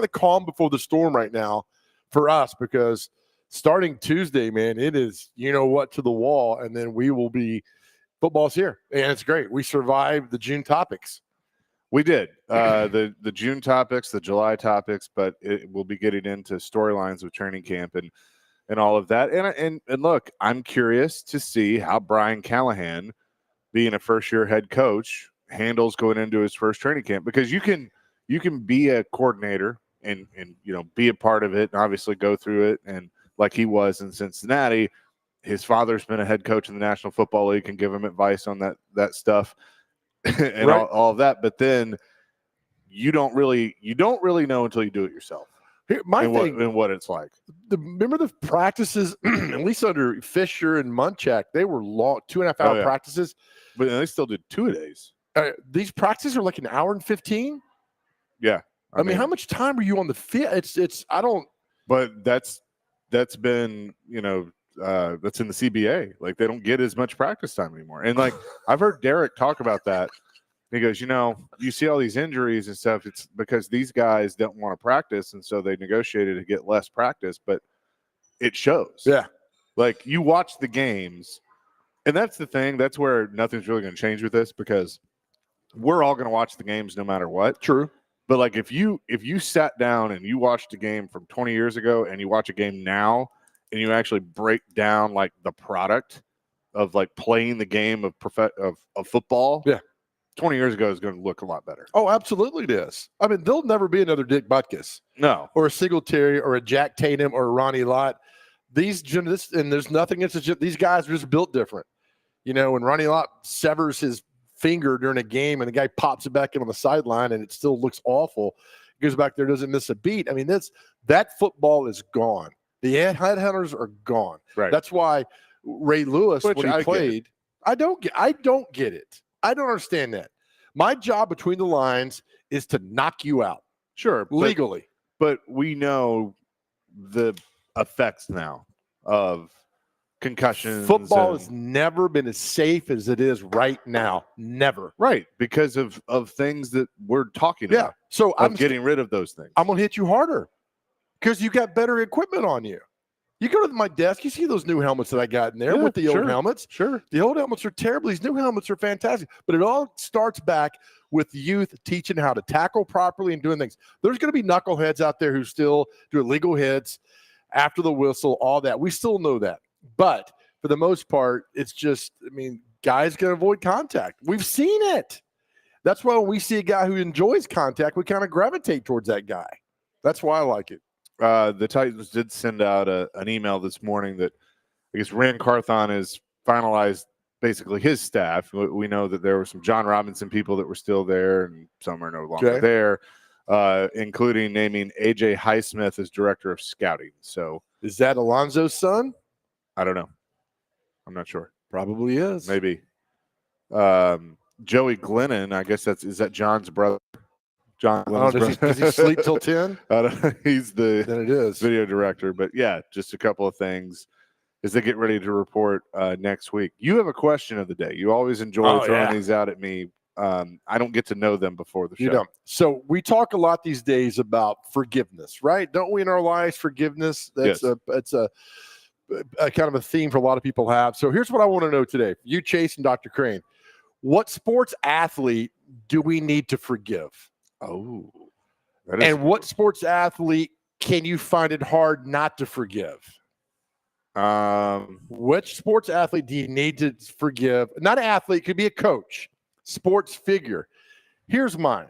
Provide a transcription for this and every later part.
the calm before the storm right now for us, because starting Tuesday, man, it is to the wall, and then we will be football's here, and it's great. We survived the June topics. We did the June topics, the July topics, but we'll be getting into storylines with training camp and all of that. And look, I'm curious to see how Brian Callahan, being a first-year head coach, handles going into his first training camp, because you can be a coordinator and be a part of it and obviously go through it, and like he was in Cincinnati, his father's been a head coach in the National Football League, can give him advice on that stuff and right. all of that. But then you don't really know until you do it yourself. Here, what it's like. Remember the practices, at least under Fisher and Munchak, they were long, 2.5 hour practices. But they still did 2-a-days. These practices are like an hour and 15. Yeah. I mean, how much time are you on the field? But that's been, that's in the CBA. Like, they don't get as much practice time anymore. And like, I've heard Derek talk about that. He goes, you see all these injuries and stuff. It's because these guys don't want to practice, and so they negotiated to get less practice, but it shows. Yeah. Like, you watch the games, and that's the thing. That's where nothing's really going to change with this, because we're all going to watch the games no matter what. True. But like, if you sat down and you watched a game from 20 years ago and you watch a game now and you actually break down like the product of like playing the game of football. Yeah. 20 years ago is going to look a lot better. Oh, absolutely it is. I mean, there'll never be another Dick Butkus. No. Or a Singletary or a Jack Tatum or a Ronnie Lott. And there's nothing against these guys are just built different. When Ronnie Lott severs his finger during a game and the guy pops it back in on the sideline and it still looks awful, he goes back there, doesn't miss a beat. I mean, that football is gone. The headhunters are gone. Right. That's why Ray Lewis, when he played, I don't get it. I don't understand that. My job between the lines is to knock you out. Sure. Legally. But we know the effects now of concussions. Football has never been as safe as it is right now. Never. Right. Because of things that we're talking about. So I'm getting rid of those things. I'm going to hit you harder because you got better equipment on you. You go to my desk, you see those new helmets that I got in there with the old helmets. Sure. The old helmets are terrible. These new helmets are fantastic. But it all starts back with youth teaching how to tackle properly and doing things. There's going to be knuckleheads out there who still do illegal hits after the whistle, all that. We still know that. But for the most part, it's just, guys can avoid contact. We've seen it. That's why when we see a guy who enjoys contact, we kind of gravitate towards that guy. That's why I like it. The Titans did send out an email this morning that I guess Ran Carthon has finalized basically his staff. We know that there were some John Robinson people that were still there, and some are no longer there, including naming A.J. Highsmith as director of scouting. So is that Alonzo's son? I don't know. I'm not sure. Probably is. Maybe. Joey Glennon, I guess is that John's brother? John Glennon's does he sleep till 10? He's the then it is. Video director. But yeah, just a couple of things as they get ready to report next week. You have a question of the day. You always enjoy throwing these out at me. I don't get to know them before the show. You don't. So we talk a lot these days about forgiveness, right? Don't we in our lives, forgiveness? It's a kind of a theme for a lot of people have. So here's what I want to know today. You, Chase, and Dr. Crane. What sports athlete do we need to forgive? Oh. And what sports athlete can you find it hard not to forgive? Which sports athlete do you need to forgive? Not an athlete, could be a coach, sports figure. Here's mine.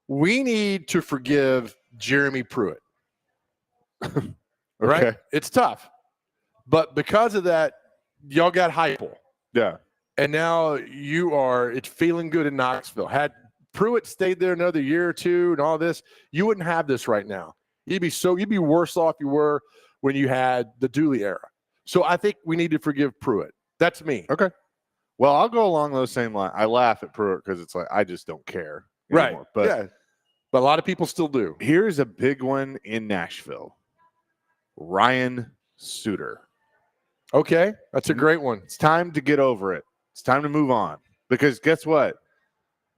We need to forgive Jeremy Pruitt. Right? Okay. It's tough. But because of that, y'all got Heupel. Yeah. And now it's feeling good in Knoxville. Had Pruitt stayed there another year or two and all this, you wouldn't have this right now. You'd be worse off you were when you had the Dooley era. So I think we need to forgive Pruitt. That's me. Okay. Well, I'll go along those same lines. I laugh at Pruitt because it's like I just don't care anymore. Right. But a lot of people still do. Here's a big one in Nashville. Ryan Suter. Okay. That's a great one. It's time to get over it. It's time to move on. Because guess what?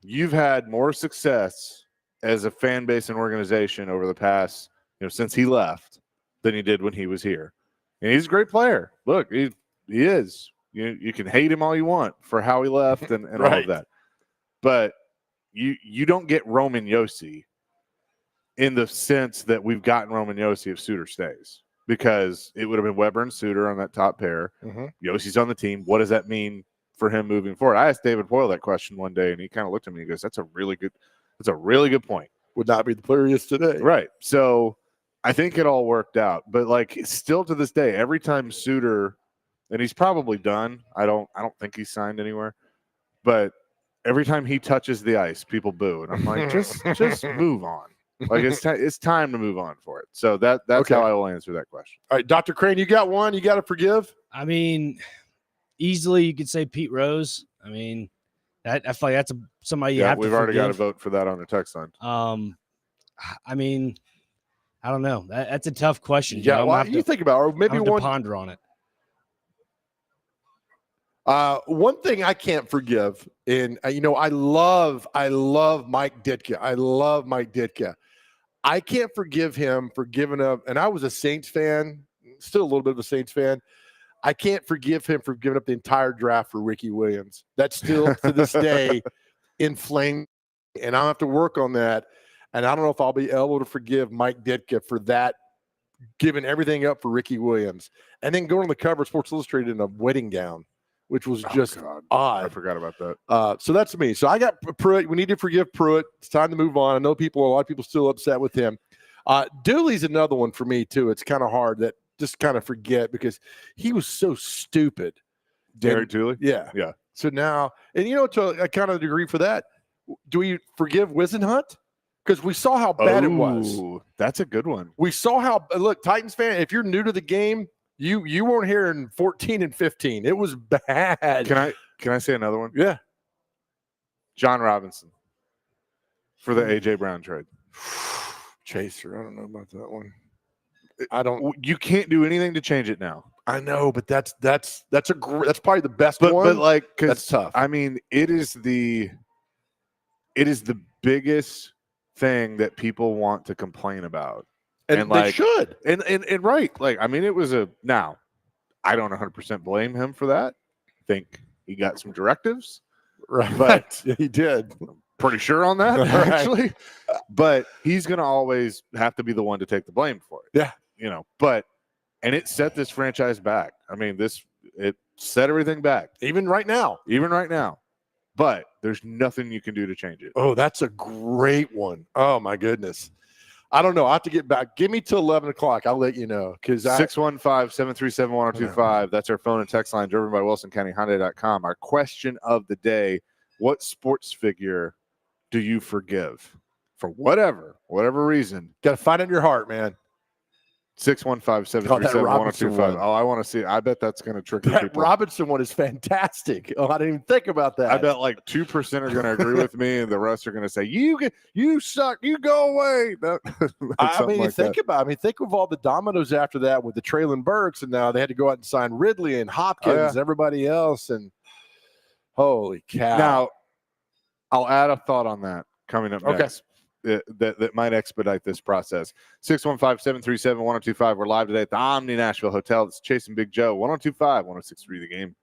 You've had more success as a fan base and organization over the past, since he left than he did when he was here. And he's a great player. Look, he is. You can hate him all you want for how he left and all Right. of that. But you don't get Roman Yossi in the sense that we've gotten Roman Yossi if Suter stays, because it would have been Weber and Suter on that top pair. Yossi's on the team. What does that mean for him moving forward? I asked David Boyle that question one day, and he kind of looked at me and goes, that's a really good point. Would not be the player he is today. Right. So I think it all worked out. But like still to this day, every time Suter, and he's probably done. I don't think he's signed anywhere. But every time he touches the ice, people boo. And I'm like, just move on. Like it's time to move on for it. So that's Okay. how I will answer that question. All right, Dr. Crane, you got one. You got to forgive. I mean, easily you could say Pete Rose. I mean, I feel like that's somebody you have to we've already got a forgive. vote for that on the text line. I mean, I don't know. That's a tough question. Yeah, I'm well, gonna have you think about it, or maybe I'm gonna one. ponder on it. One thing I can't forgive, and I love Mike Ditka. I love Mike Ditka. I can't forgive him for giving up. And I was a Saints fan, still a little bit of a Saints fan. I can't forgive him for giving up the entire draft for Ricky Williams. That's still to this day inflamed, and I'll have to work on that. And I don't know if I'll be able to forgive Mike Ditka for that, giving everything up for Ricky Williams, and then going on the cover of Sports Illustrated in a wedding gown, which was just odd. I forgot about that. So that's me. So I got Pruitt. We need to forgive Pruitt. It's time to move on. I know a lot of people still upset with him. Dooley's another one for me too. It's kind of hard that just kind of forget because he was so stupid. Derek Dooley? Yeah. Yeah. So now, and to a kind of degree for that, do we forgive Wisenhunt? Because we saw how bad it was. That's a good one. We saw how, look, Titans fan, if you're new to the game, you weren't here in 14 and 15. It was bad. Can I say another one? Yeah. John Robinson for the AJ Brown trade. Chaser. I don't know about that one. You can't do anything to change it now. I know, but that's probably the best one. But like, that's tough. I mean, it is the biggest thing that people want to complain about. And they should. And right. Like, I mean, it was now, I don't 100% blame him for that. I think he got some directives. Right. But yeah, he did. Pretty sure on that, Right. actually. But he's going to always have to be the one to take the blame for it. Yeah. And it set this franchise back. I mean, it set everything back. Even right now. But there's nothing you can do to change it. Oh, that's a great one. Oh, my goodness. I don't know. I have to get back. Give me till 11 o'clock. I'll let you know. 615-737-1025. That's our phone and text line driven by WilsonCountyHyundai.com. Our question of the day: what sports figure do you forgive for whatever reason? Got to find it in your heart, man. 615-737-1025. Oh, I want to see it. I bet that's going to trick That people. Robinson one is fantastic. Oh, I didn't even think about that. I bet like 2% are going to agree with me, and the rest are going to say, "You suck. You go away." Think of all the dominoes after that with the Traylon Burks, and now they had to go out and sign Ridley and Hopkins and everybody else. And holy cow! Now, I'll add a thought on that coming up next. That might expedite this process. 615-737-1025. We're live today at the Omni Nashville Hotel. It's Chase and Big Joe. 102.5, 106.3 The Game.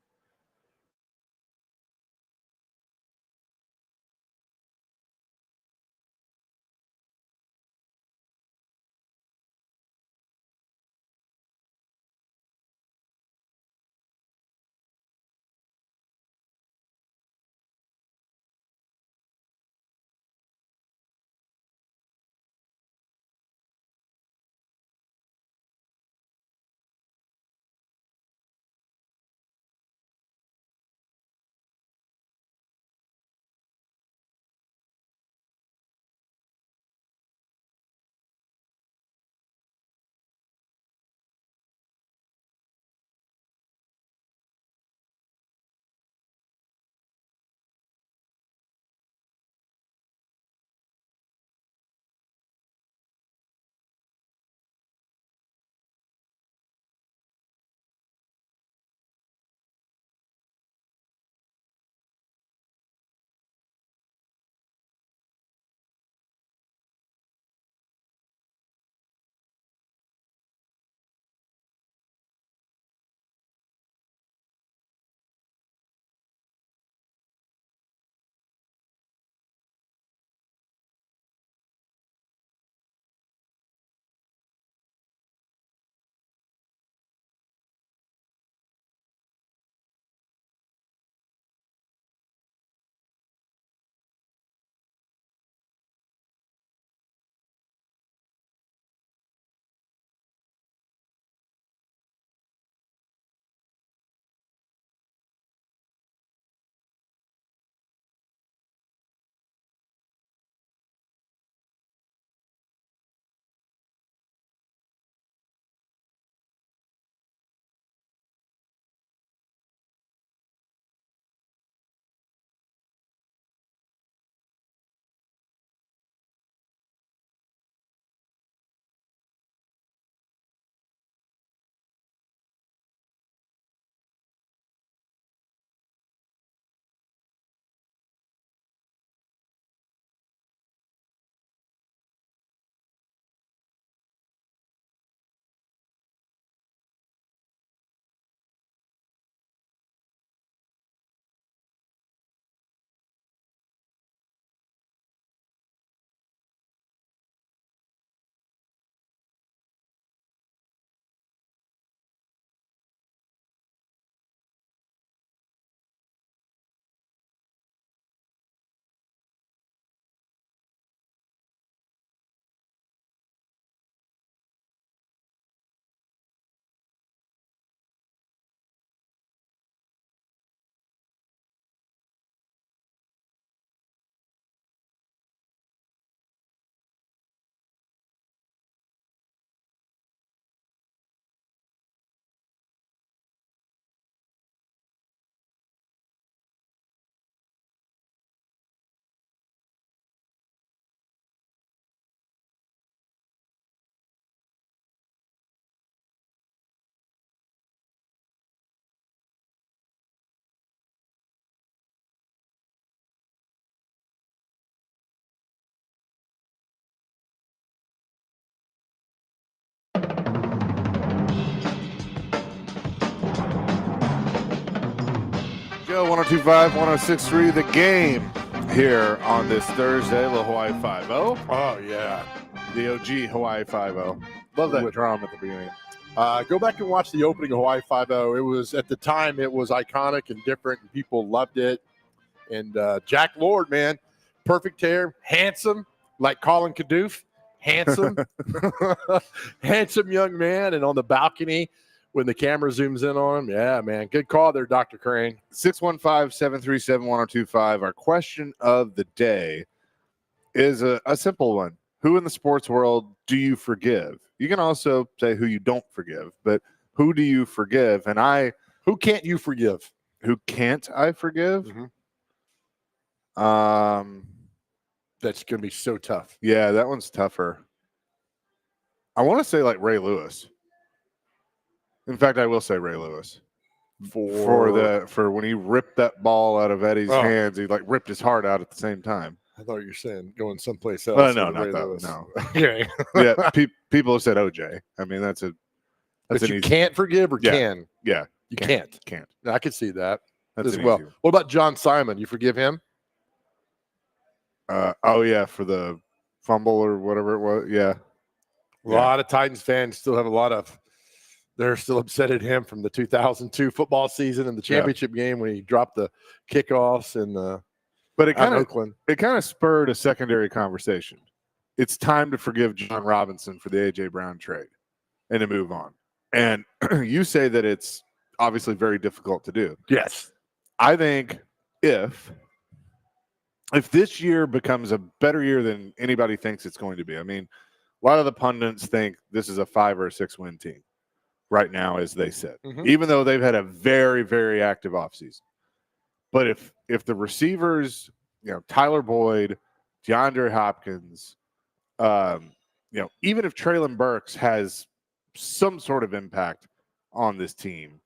Show 1025, 1063, the game here on this Thursday, the Hawaii 5-0. Oh, yeah. The OG Hawaii 5-0. Love that drum at the beginning. Go back and watch the opening of Hawaii 5-0. It was, at the time, it was iconic and different, and people loved it. And Jack Lord, man, perfect hair, handsome, like Colin Kadoof, handsome, handsome young man. And on the balcony, when the camera zooms in on him, yeah, man, good call there, Dr. Crane. 615-737-1025. Our question of the day is a simple one. Who in the sports world do you forgive? You can also say who you don't forgive, but who do you forgive? And who can't you forgive? Who can't I forgive? Mm-hmm. That's going to be so tough. Yeah, that one's tougher. I want to say like Ray Lewis. In fact, I will say Ray Lewis for when he ripped that ball out of Eddie's hands. He like ripped his heart out at the same time. I thought you were saying going someplace else. Well, no, not that. Lewis. No. Okay. Yeah, people have said OJ. I mean, that's an you can't forgive or can. Yeah, you can't. Can't. I could see that that's as well. Easy. What about John Simon? You forgive him? For the fumble or whatever it was. Yeah. A lot of Titans fans still have they're still upset at him from the 2002 football season and the championship game when he dropped the kickoffs but it kind of spurred a secondary conversation. It's time to forgive John Robinson for the A.J. Brown trade and to move on. And you say that it's obviously very difficult to do. Yes. I think if this year becomes a better year than anybody thinks it's going to be, I mean, a lot of the pundits think this is a 5 or 6 win team right now, as they said, even though they've had a very, very active offseason. But if the receivers, Tyler Boyd, DeAndre Hopkins, even if Treylon Burks has some sort of impact on this team,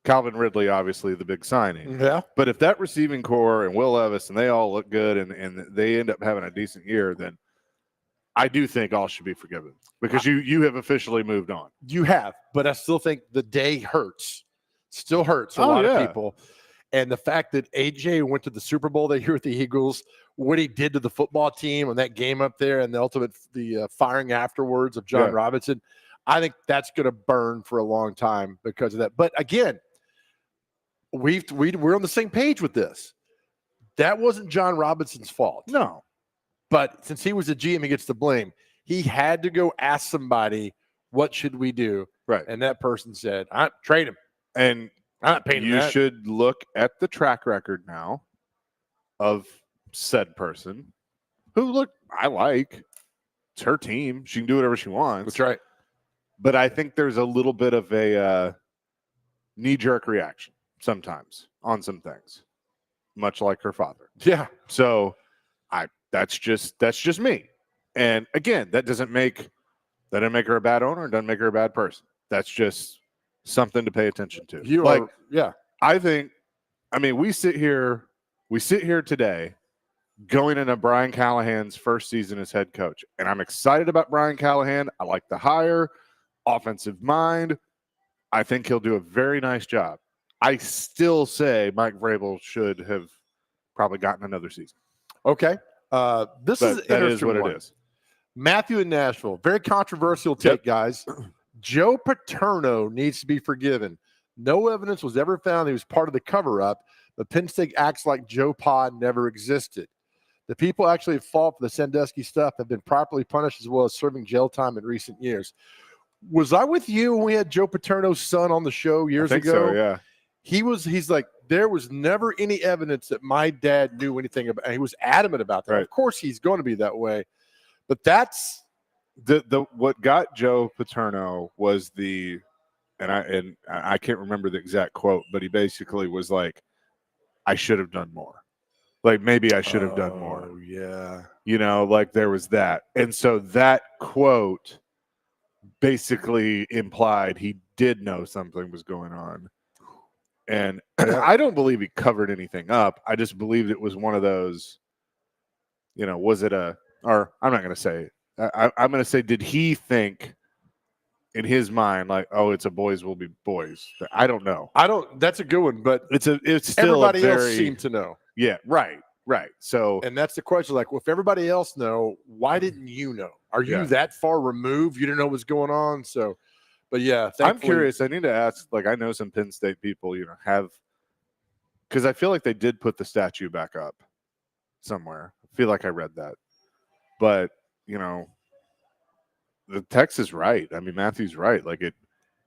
Calvin Ridley, obviously the big signing. Yeah. But if that receiving core and Will Levis and they all look good and they end up having a decent year, then I do think all should be forgiven because you have officially moved on. You have, but I still think the day hurts. Still hurts a lot of people. And the fact that AJ went to the Super Bowl that year with the Eagles, what he did to the football team on that game up there, and the firing afterwards of John Robinson, I think that's going to burn for a long time because of that. But again, we're on the same page with this. That wasn't John Robinson's fault. No. But since he was a GM, he gets the blame. He had to go ask somebody, what should we do? Right. And that person said, trade him. And I'm not paying him you should look at the track record now of said person who, I like. It's her team. She can do whatever she wants. That's right. But I think there's a little bit of a knee-jerk reaction sometimes on some things, much like her father. Yeah. So that's just me. And again, that doesn't make her a bad owner and doesn't make her a bad person. That's just something to pay attention to. I think, we sit here today going into Brian Callahan's first season as head coach. And I'm excited about Brian Callahan. I like the hire, offensive mind. I think he'll do a very nice job. I still say Mike Vrabel should have probably gotten another season. Okay. This is an interesting what one. it is. Matthew in Nashville. Very controversial take, guys. Joe Paterno needs to be forgiven. No evidence was ever found he was part of the cover-up, but Penn State acts like Joe Pa never existed. The people actually at fault for the Sandusky stuff have been properly punished as well as serving jail time in recent years. Was I with you when we had Joe Paterno's son on the show years ago? So, yeah. He's like, there was never any evidence that my dad knew anything about, and he was adamant about that. Right. Of course he's going to be that way. But that's the what got Joe Paterno was and I can't remember the exact quote, but he basically was like, I should have done more. Like maybe I should have done more. Oh yeah. There was that. And so that quote basically implied he did know something was going on. And I don't believe he covered anything up. I just believed it was one of those, was it or I'm not going to say, I'm going to say, did he think in his mind, like, oh, it's a boys will be boys. I don't know. That's a good one, but It's still everybody a else very, seemed to know. yeah, right. So And that's the question. Like, well, if everybody else know, why didn't you know? Are you Yeah. that far removed? You didn't know what's going on. So, but yeah, I'm thankfully- curious. I need to ask, like, I know some Penn State people, have, because I feel like they did put the statue back up somewhere. I feel like I read that. But, the text is right. I mean, Matthew's right. Like,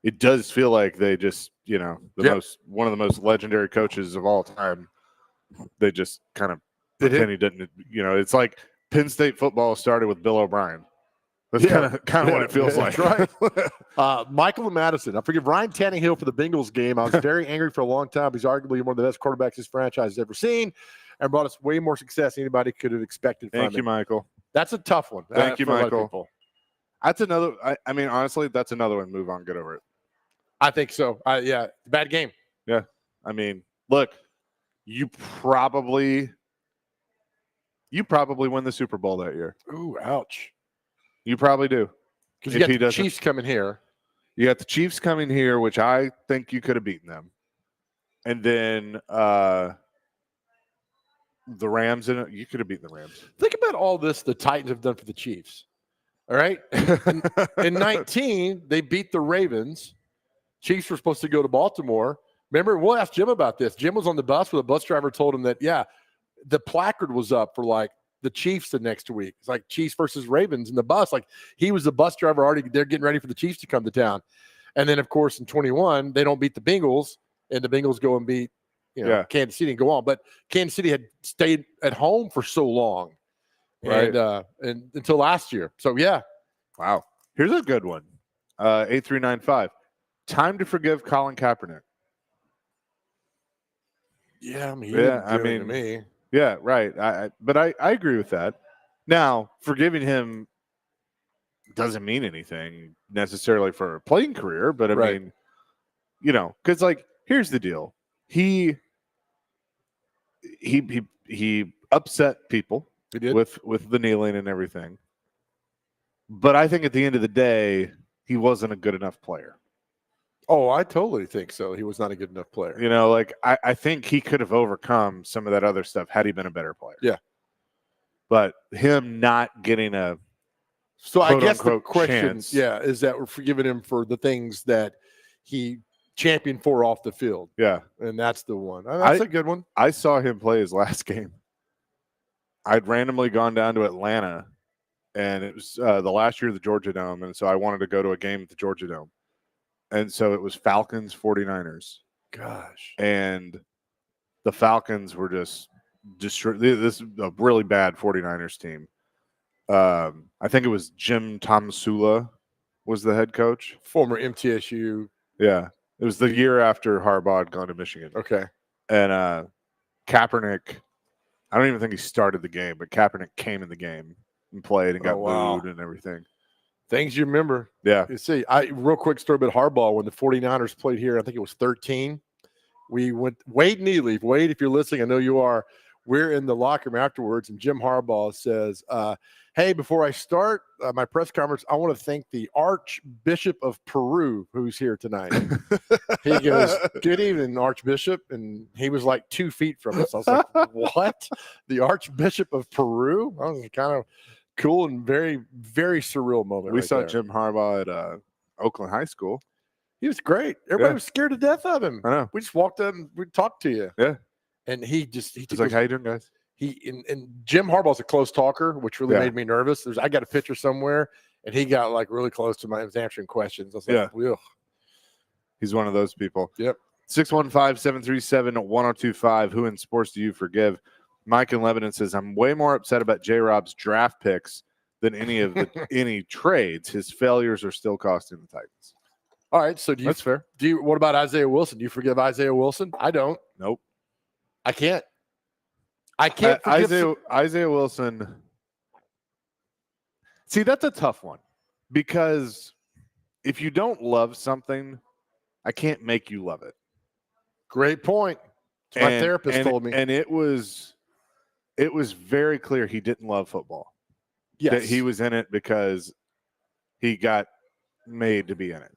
it does feel like they just, one of the most legendary coaches of all time, they just kind of pretend he didn't, it's like Penn State football started with Bill O'Brien. That's kind of what it feels like. That's right. Michael and Madison. I forgive Ryan Tannehill for the Bengals game. I was very angry for a long time. He's arguably one of the best quarterbacks this franchise has ever seen and brought us way more success than anybody could have expected from him. Thank you, Michael. That's a tough one. Thank you, for a lot of Michael. people. That's another. I mean, honestly, that's another one. Move on, get over it. I think so. Yeah, bad game. Yeah. I mean, look, you probably win the Super Bowl that year. Ooh, ouch. You probably do. Because you got the Chiefs coming here. You got the Chiefs coming here, which I think you could have beaten them. And then the Rams, you could have beaten the Rams. Think about all this the Titans have done for the Chiefs. All right. In 19, they beat the Ravens. Chiefs were supposed to go to Baltimore. Remember, we'll ask Jim about this. Jim was on the bus where the bus driver told him that, the placard was up for like the Chiefs the next week. It's like Chiefs versus Ravens in the bus. Like he was the bus driver already. They're getting ready for the Chiefs to come to town. And then, of course, in 21, they don't beat the Bengals, and the Bengals go and beat Kansas City and go on. But Kansas City had stayed at home for so long, Right. and until last year. So, yeah. Wow. Here's a good one. 8395. Time to forgive Colin Kaepernick. Yeah, I mean, he Yeah, didn't do anything to me. Yeah, right. But I agree with that. Now, forgiving him doesn't mean anything necessarily for a playing career, but I mean, because like here's the deal. He upset people He did. with the kneeling and everything. But I think at the end of the day, he wasn't a good enough player. Oh, I totally think so. He was not a good enough player. I think he could have overcome some of that other stuff had he been a better player. Yeah. But him not getting a So I guess the question, chance. is that we're forgiving him for the things that he championed for off the field. Yeah. And that's the one. That's a good one. I saw him play his last game. I'd randomly gone down to Atlanta, and it was the last year of the Georgia Dome, and so I wanted to go to a game at the Georgia Dome. And so it was Falcons 49ers. Gosh. And the Falcons were just destroyed. This is a really bad 49ers team. I think it was Jim Tomsula was the head coach. Former MTSU. Yeah. It was the year after Harbaugh had gone to Michigan. Okay. And Kaepernick, I don't even think he started the game, but Kaepernick came in the game and played and got booed and everything. Things you remember. Yeah. You see, real quick story about Harbaugh. When the 49ers played here, I think it was 13. We went, Wade Neely. Wade, if you're listening, I know you are. We're in the locker room afterwards, and Jim Harbaugh says, hey, before I start my press conference, I want to thank the Archbishop of Peru who's here tonight. He goes, good evening, Archbishop. And he was like 2 feet from us. I was like, what? The Archbishop of Peru? That was kind of cool and very, very surreal moment. We right saw there. Jim Harbaugh at Oakland High School. He was great. Everybody was scared to death of him. I know. We just walked up and we talked to you. Yeah. And he He's like, how you doing, guys? And Jim Harbaugh's a close talker, which really Yeah. made me nervous. I got a picture somewhere, and he got like really close to I was answering questions. I was like, ugh. He's one of those people. Yep. 615-737-1025. Who in sports do you forgive? Mike in Lebanon says, I'm way more upset about J-Rob's draft picks than any of any trades. His failures are still costing the Titans. All right. So That's fair. what about Isaiah Wilson? Do you forgive Isaiah Wilson? I don't. Nope. I can't. I can't forgive Isaiah Wilson. See, that's a tough one because if you don't love something, I can't make you love it. Great point. My therapist told me. And it was very clear he didn't love football. Yes. That he was in it because he got made to be in it.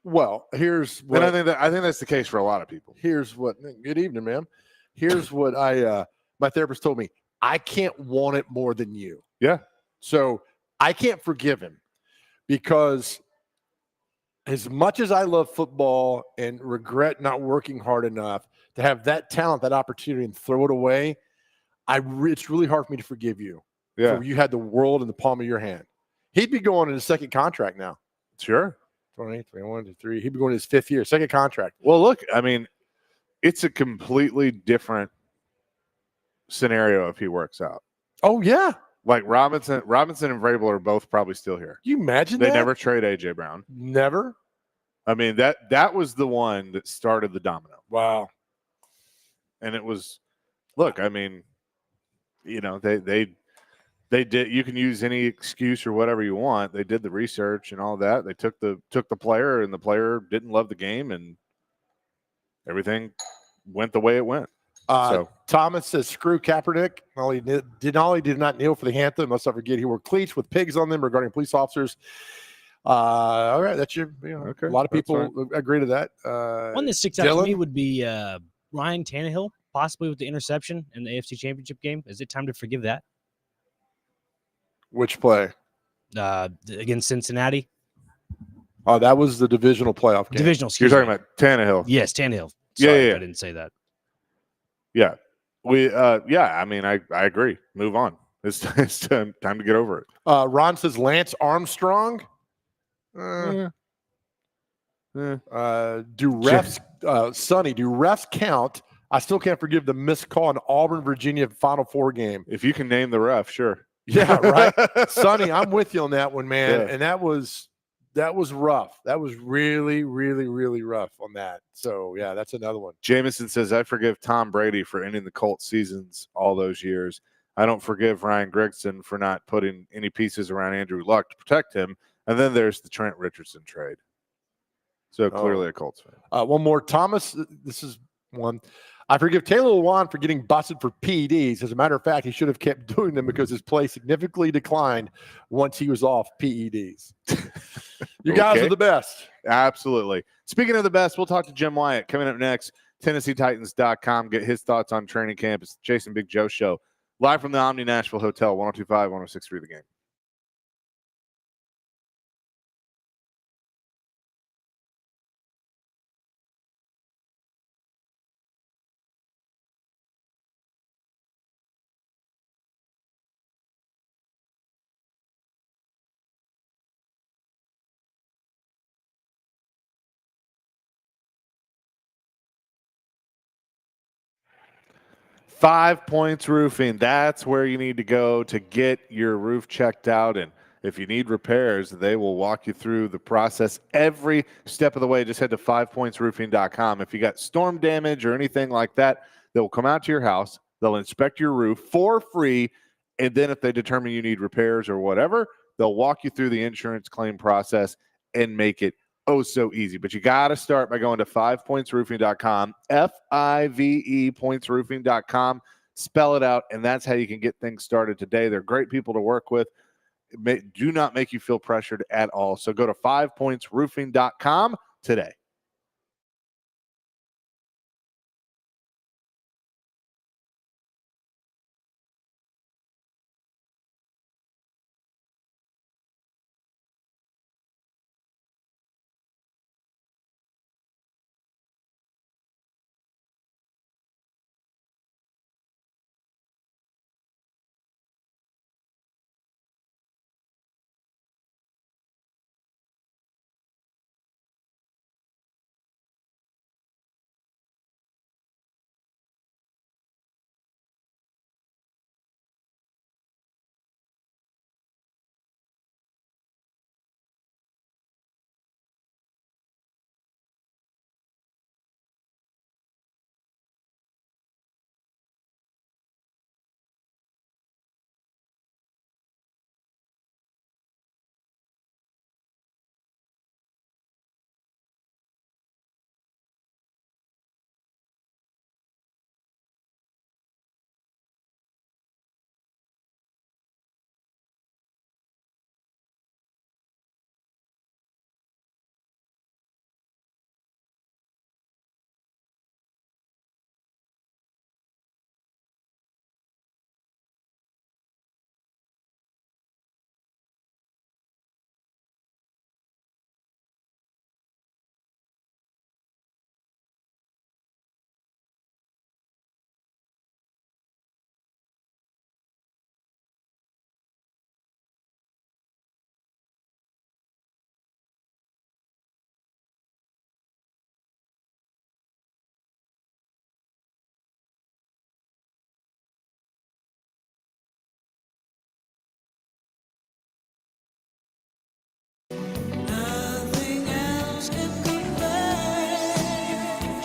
Well, here's what And I think that's the case for a lot of people. here's what good evening, ma'am. Here's what my therapist told me. I can't want it more than you. Yeah. So I can't forgive him because as much as I love football and regret not working hard enough to have that talent, that opportunity, and throw it away, it's really hard for me to forgive you. Yeah. For you had the world in the palm of your hand. He'd be going in his second contract now. Sure. 20, 21, 23. He'd be going in his fifth year, second contract. Well, look, I mean, it's a completely different scenario if he works out. Oh, yeah. Like Robinson and Vrabel are both probably still here. You imagine They that? never trade AJ Brown. Never? I mean, that was the one that started the domino. Wow. And it was, look, I mean, you know, they did. You can use any excuse or whatever you want. They did the research and all that. They took the player, and the player didn't love the game, and everything went the way it went. So Thomas says, screw Kaepernick. He did not kneel for the anthem. Must not forget he wore cleats with pigs on them regarding police officers. All right, that's Okay, a lot of that's people agree to that. One that sticks out to Dylan? me would be Ryan Tannehill, possibly with the interception in the AFC Championship game. Is it time to forgive that Which play? against Cincinnati? Oh, that was the divisional playoff game. Divisional. you're Excuse talking me. about Tannehill. Yes, Tannehill. Yeah, Sorry, yeah. I didn't say that. Yeah. I mean, I agree. Move on. It's time to get over it. Ron says Lance Armstrong. Eh. Do refs, Sonny, do refs count? I still can't forgive the missed call in Auburn, Virginia Final Four game. If you can name the ref, sure. Yeah, right. Sonny, I'm with you on that one, man. Yeah. And that was rough. That was really, really, really rough on that. So yeah, that's another one. Jameson says, I forgive Tom Brady for ending the Colts seasons all those years. I don't forgive Ryan Gregson for not putting any pieces around Andrew Luck to protect him. And then there's the Trent Richardson trade. So clearly a Colts fan. One more, Thomas. This is one. I forgive Taylor Lewan for getting busted for PEDs. As a matter of fact, he should have kept doing them because his play significantly declined once he was off PEDs. You guys Okay. are the best. Absolutely. Speaking of the best, we'll talk to Jim Wyatt coming up next. TennesseeTitans.com. Get his thoughts on training camp. It's the Jason Big Joe Show. Live from the Omni Nashville Hotel, 102.5, 106.3 The Game. Five Points Roofing. That's where you need to go to get your roof checked out. And if you need repairs, they will walk you through the process every step of the way. Just head to 5pointsroofing.com. If you got storm damage or anything like that, they will come out to your house. They'll inspect your roof for free. And then if they determine you need repairs or whatever, they'll walk you through the insurance claim process and make it so easy. But you got to start by going to 5pointsroofing.com, F-I-V-E pointsroofing.com. Spell it out, and that's how you can get things started today. They're great people to work with. Do not make you feel pressured at all. So go to 5pointsroofing.com today.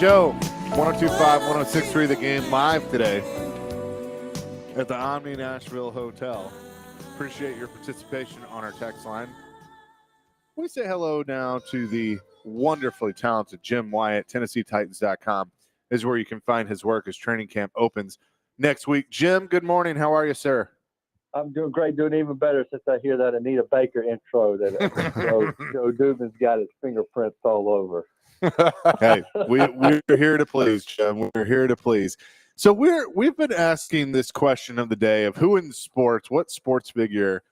Joe, 1025, 1063, The Game live today at the Omni Nashville Hotel. Appreciate your participation on our text line. We say hello now to the wonderfully talented Jim Wyatt. TennesseeTitans.com is where you can find his work as training camp opens next week. Jim, good morning. How are you, sir? I'm doing great, doing even better since I hear that Anita Baker intro that Joe Dubin's got his fingerprints all over. Hey, we're here to please, Jim. We're here to please. So we've been asking this question of the day of who in sports, what sports figure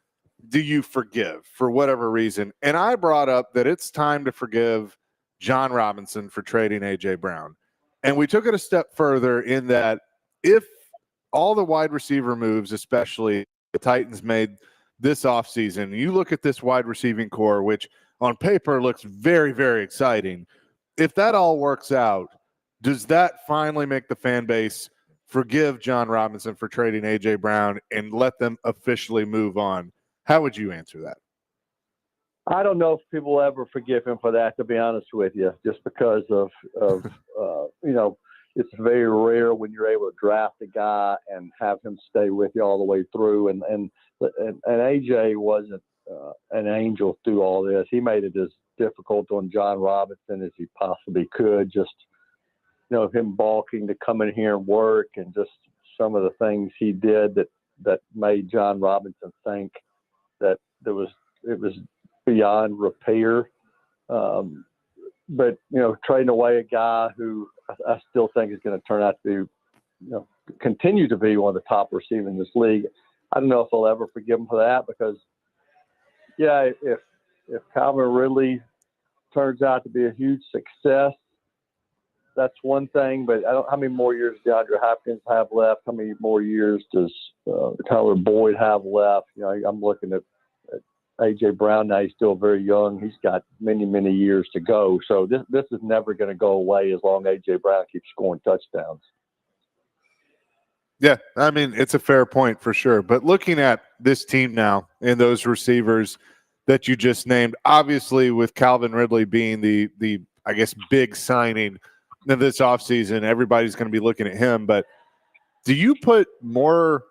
do you forgive for whatever reason? And I brought up that it's time to forgive John Robinson for trading A.J. Brown. And we took it a step further in that if all the wide receiver moves, especially the Titans made this offseason, you look at this wide receiving core, which on paper looks very, very exciting. If that all works out, does that finally make the fan base forgive John Robinson for trading A.J. Brown and let them officially move on? How would you answer that? I don't know if people will ever forgive him for that, to be honest with you, just because of it's very rare when you're able to draft a guy and have him stay with you all the way through. And AJ wasn't an angel through all this. He made it as difficult on John Robinson as he possibly could. Just, him balking to come in here and work, and just some of the things he did that made John Robinson think that it was beyond repair. But trading away a guy who I still think is going to turn out to be, continue to be one of the top receivers in this league. I don't know if I'll ever forgive him for that, because, if Calvin Ridley turns out to be a huge success, that's one thing. But how many more years does DeAndre Hopkins have left? How many more years does Tyler Boyd have left? I'm looking at A.J. Brown now. He's still very young. He's got many, many years to go. So this is never going to go away as long as A.J. Brown keeps scoring touchdowns. Yeah, I mean, it's a fair point for sure. But looking at this team now and those receivers that you just named, obviously with Calvin Ridley being the I guess, big signing of this offseason, everybody's going to be looking at him. But do you put more,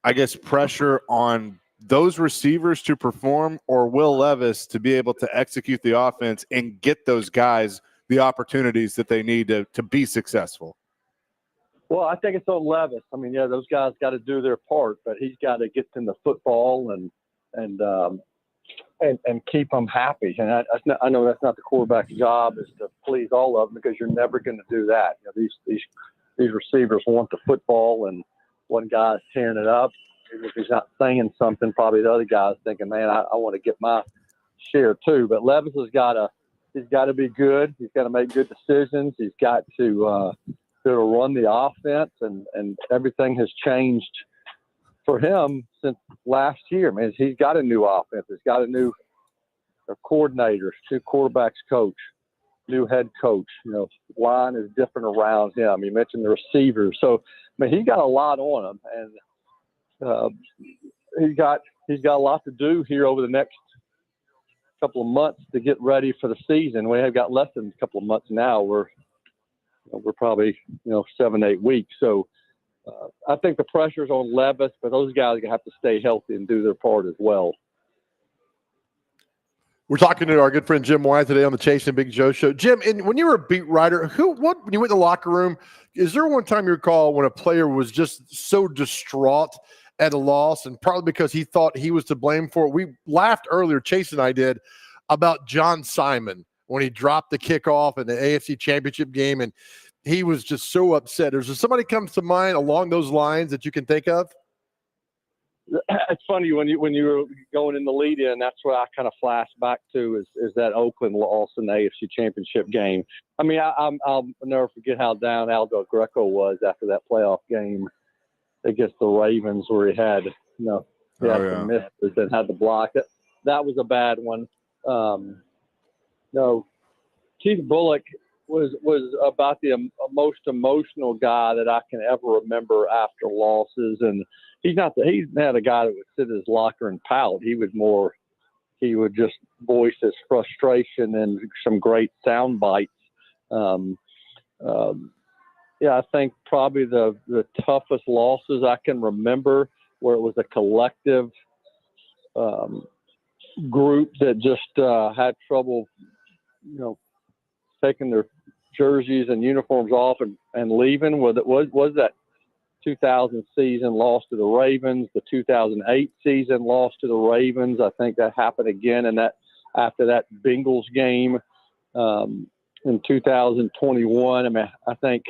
I guess, pressure on those receivers to perform, or Will Levis to be able to execute the offense and get those guys the opportunities that they need to be successful? Well, I think it's on Levis. I mean, those guys got to do their part, but he's got to get them the football and keep them happy. And I know that's not the quarterback's job, is to please all of them, because you're never going to do that. These receivers want the football, and one guy's tearing it up. If he's not saying something, probably the other guy's thinking, man, I want to get my share too. But Levis he's got to be good. He's got to make good decisions. He's got to run the offense, and everything has changed for him since last year. Man, he's got a new offense. He's got a new coordinator, new quarterbacks coach, new head coach. Line is different around him. You mentioned the receivers. So, I mean, he got a lot on him, and he's got a lot to do here over the next couple of months to get ready for the season. We have got less than a couple of months now. We're probably 7-8 weeks. So I think the pressure's on Levis, but those guys are gonna have to stay healthy and do their part as well. We're talking to our good friend Jim Wyatt today on the Chase and Big Joe show. Jim, and when you were a beat writer, when you went in the locker room, is there one time you recall when a player was just so distraught at a loss, and probably because he thought he was to blame for it? We laughed earlier, Chase and I did, about John Simon when he dropped the kickoff in the AFC Championship game, and he was just so upset. Is there somebody comes to mind along those lines that you can think of? It's funny when you were going in the lead in, that's what I kind of flash back to is that Oakland loss in the AFC Championship game. I mean, I'll never forget how down Aldo Greco was after that playoff game against the Ravens, where he had some misses and had to block it. That was a bad one. Keith Bullock was about the most emotional guy that I can ever remember after losses, and he's not a guy that would sit in his locker and pout. He would just voice his frustration and some great sound bites. Yeah, I think probably the toughest losses I can remember where it was a collective group that just had trouble, taking their jerseys and uniforms off and leaving. Was that 2000 season lost to the Ravens, the 2008 season lost to the Ravens. I think that happened again, and that after that Bengals game in 2021. I mean, I think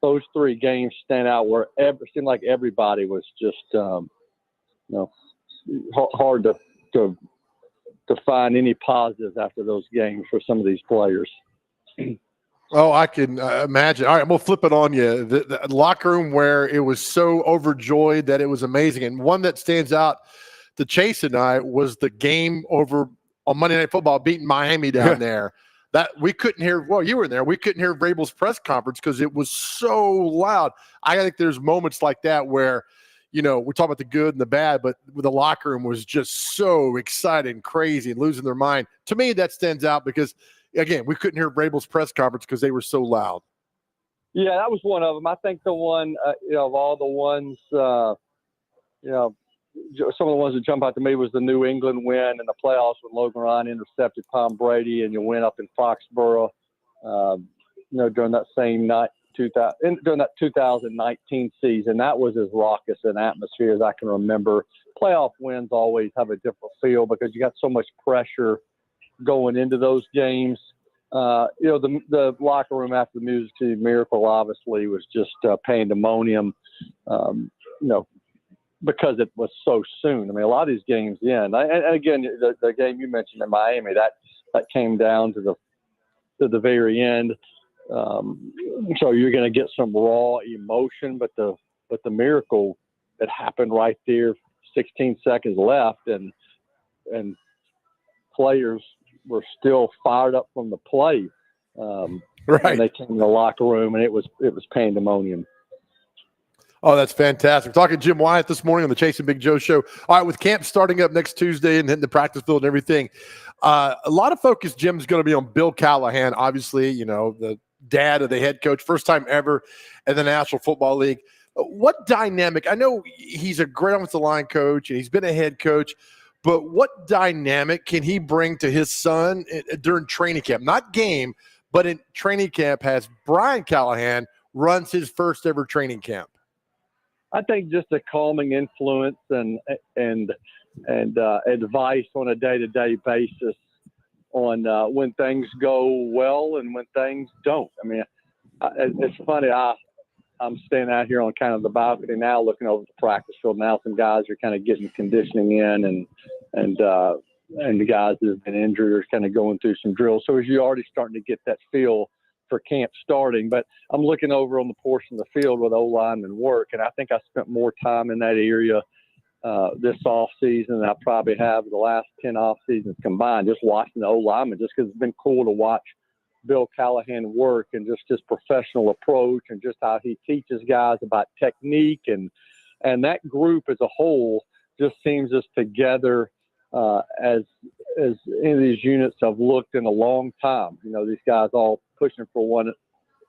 those three games stand out where it seemed like everybody was just hard to find any positives after those games for some of these players. Oh, I can imagine. All right, we'll flip it on you. The locker room where it was so overjoyed that it was amazing. And one that stands out to Chase and I was the game over on Monday Night Football beating Miami down there. That we couldn't hear. Well, you were there. We couldn't hear Vrabel's press conference because it was so loud. I think there's moments like that where, we talk about the good and the bad, but the locker room was just so excited and crazy and losing their mind. To me, that stands out because, again, we couldn't hear Vrabel's press conference because they were so loud. Yeah, that was one of them. I think the one, of all the ones, some of the ones that jump out to me was the New England win in the playoffs when Logan Ryan intercepted Tom Brady, and you win up in Foxborough, during that same night, during that 2019 season. That was as raucous an atmosphere as I can remember. Playoff wins always have a different feel because you got so much pressure going into those games. The locker room after the Music City Miracle obviously was just pandemonium, because it was so soon. I mean, a lot of these games, and again, the game you mentioned in Miami, that came down to the very end. So you're going to get some raw emotion, but the miracle that happened right there, 16 seconds left, and players were still fired up from the play. Right. And they came in the locker room, and it was pandemonium. Oh, that's fantastic. We're talking Jim Wyatt this morning on the Chase and Big Joe show. All right, with camp starting up next Tuesday and hitting the practice field and everything, a lot of focus, Jim's going to be on Bill Callahan, obviously, the dad of the head coach, first time ever in the National Football League. What dynamic? I know he's a great offensive line coach and he's been a head coach, but what dynamic can he bring to his son during training camp? Not game, but in training camp has Brian Callahan runs his first ever training camp. I think just a calming influence and advice on a day-to-day basis on when things go well and when things don't. I mean, it's funny. I'm standing out here on kind of the balcony now, looking over the practice field. Now some guys are kind of getting conditioning in, and the guys that have been injured are kind of going through some drills. So you're already starting to get that feel for camp starting. But I'm looking over on the portion of the field where the O-linemen work, and I think I spent more time in that area this off season than I probably have the last 10 off seasons combined, just watching the O-linemen, just because it's been cool to watch Bill Callahan work and just his professional approach and just how he teaches guys about technique, and that group as a whole just seems as together as any of these units have looked in a long time. These guys all pushing for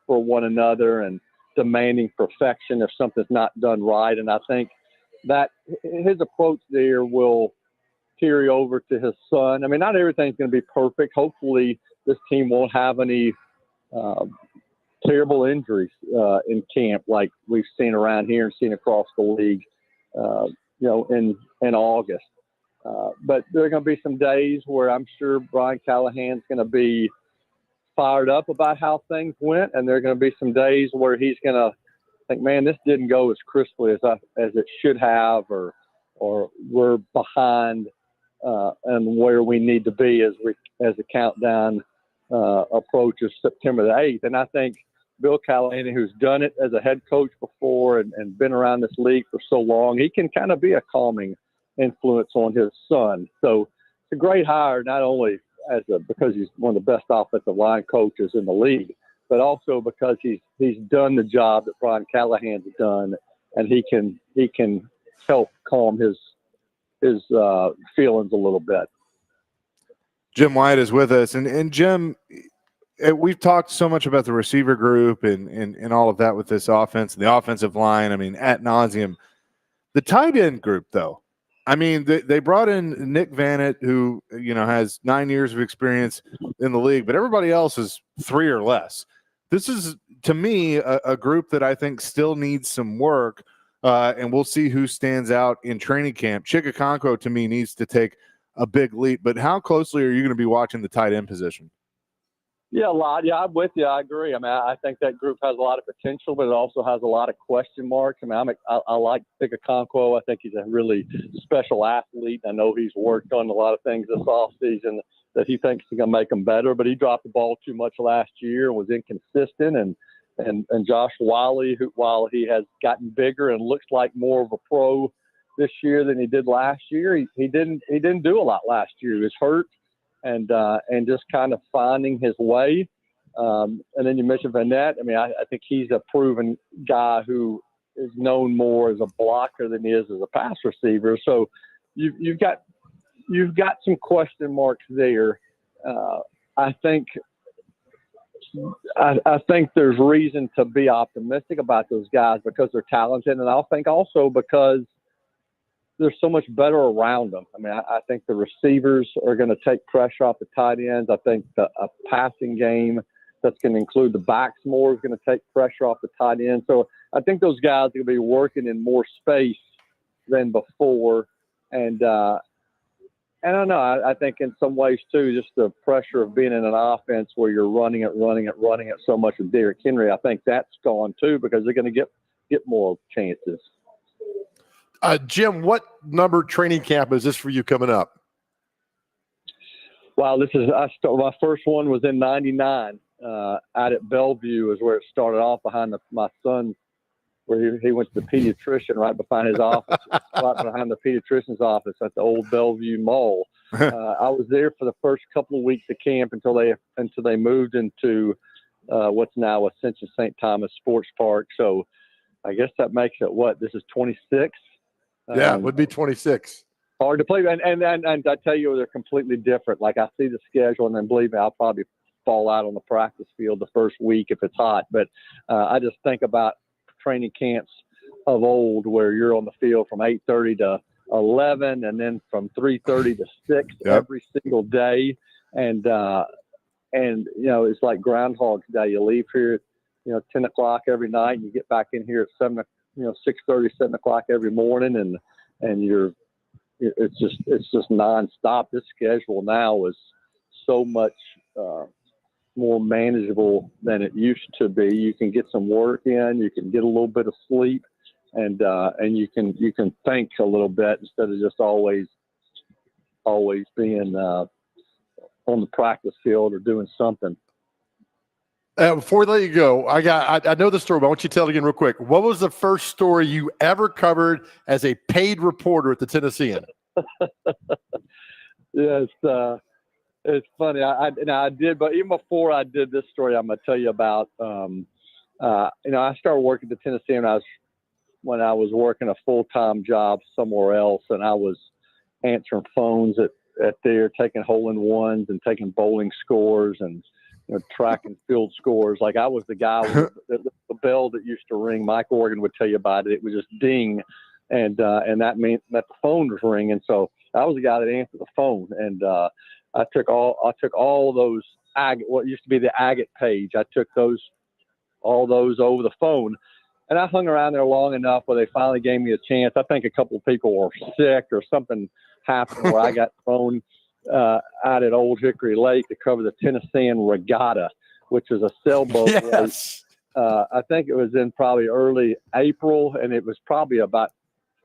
one another and demanding perfection if something's not done right. And I think that his approach there will carry over to his son. I mean, not everything's going to be perfect. Hopefully this team won't have any terrible injuries in camp like we've seen around here and seen across the league, in August. But there are going to be some days where I'm sure Brian Callahan's going to be fired up about how things went, and there are going to be some days where he's going to think, man, this didn't go as crisply as it should have, or we're behind and where we need to be as the countdown approaches September the 8th. And I think Bill Callahan, who's done it as a head coach before and been around this league for so long, he can kind of be a calming influence on his son. So it's a great hire, not only because he's one of the best offensive line coaches in the league, but also because he's done the job that Brian Callahan's done, and he can help calm his feelings a little bit. Jim Wyatt is with us, and Jim, we've talked so much about the receiver group and all of that with this offense and the offensive line. I mean, ad nauseum. The tight end group, though, I mean, they brought in Nick Vannett, who, has 9 years of experience in the league, but everybody else is 3 or less. This is, to me, a group that I think still needs some work, and we'll see who stands out in training camp. Chikakonko, to me, needs to take a big leap, but how closely are you going to be watching the tight end position? Yeah, a lot. Yeah, I'm with you. I agree. I mean, I think that group has a lot of potential, but it also has a lot of question marks. I mean, I like Chikakonko. I think he's a really special athlete. I know he's worked on a lot of things this offseason that he thinks is going to make him better, but he dropped the ball too much last year and was inconsistent. And Josh Wiley, who, while he has gotten bigger and looks like more of a pro this year than he did last year, he didn't do a lot last year. He was hurt. And just kind of finding his way. And then you mentioned Vannett. I mean, I think he's a proven guy who is known more as a blocker than he is as a pass receiver. So you've got some question marks there. I think there's reason to be optimistic about those guys because they're talented, and I think also because they're so much better around them. I mean, I think the receivers are going to take pressure off the tight ends. I think a passing game that's going to include the backs more is going to take pressure off the tight end. So I think those guys are going to be working in more space than before. And I don't know. I think in some ways too, just the pressure of being in an offense where you're running it so much with Derrick Henry, I think that's gone too because they're going to get more chances. Jim, what number training camp is this for you coming up? Wow, my first one was in '99 out at Bellevue is where it started off behind my son, where he went to the pediatrician right behind his office, right behind the pediatrician's office at the old Bellevue Mall. I was there for the first couple of weeks of camp until they moved into what's now Ascension St. Thomas Sports Park. So I guess that makes it this is 26. Yeah, it would be 26. Hard to play, and I tell you, they're completely different. Like I see the schedule, and then believe me, I'll probably fall out on the practice field the first week if it's hot. But I just think about training camps of old, where you're on the field from 8:30 to 11, and then from 3:30 to 6 every single day, and it's like Groundhog's Day. You leave here at 10 o'clock every night, and you get back in here at 6:30, 7 o'clock every morning, and it's just nonstop. This schedule now is so much more manageable than it used to be. You can get some work in, you can get a little bit of sleep, and you can think a little bit instead of just always being on the practice field or doing something. Before we let you go, I know the story, but I want you to tell it again real quick. What was the first story you ever covered as a paid reporter at the Tennessean? Yeah, it's funny. I did, but even before I did this story, I'm going to tell you about. I started working at the Tennessean when I was working a full-time job somewhere else, and I was answering phones at there, taking hole-in-ones and taking bowling scores and track and field scores. Like I was the guy with the bell that used to ring. Mike Organ would tell you about it. It would just ding, and that meant that the phone was ringing. So I was the guy that answered the phone, and I took all of those what used to be the agate page. I took all those over the phone, and I hung around there long enough where they finally gave me a chance. I think a couple of people were sick or something happened where I got thrown out at Old Hickory Lake to cover the Tennessean Regatta, which is a sailboat race. I think it was in probably early April, and it was probably about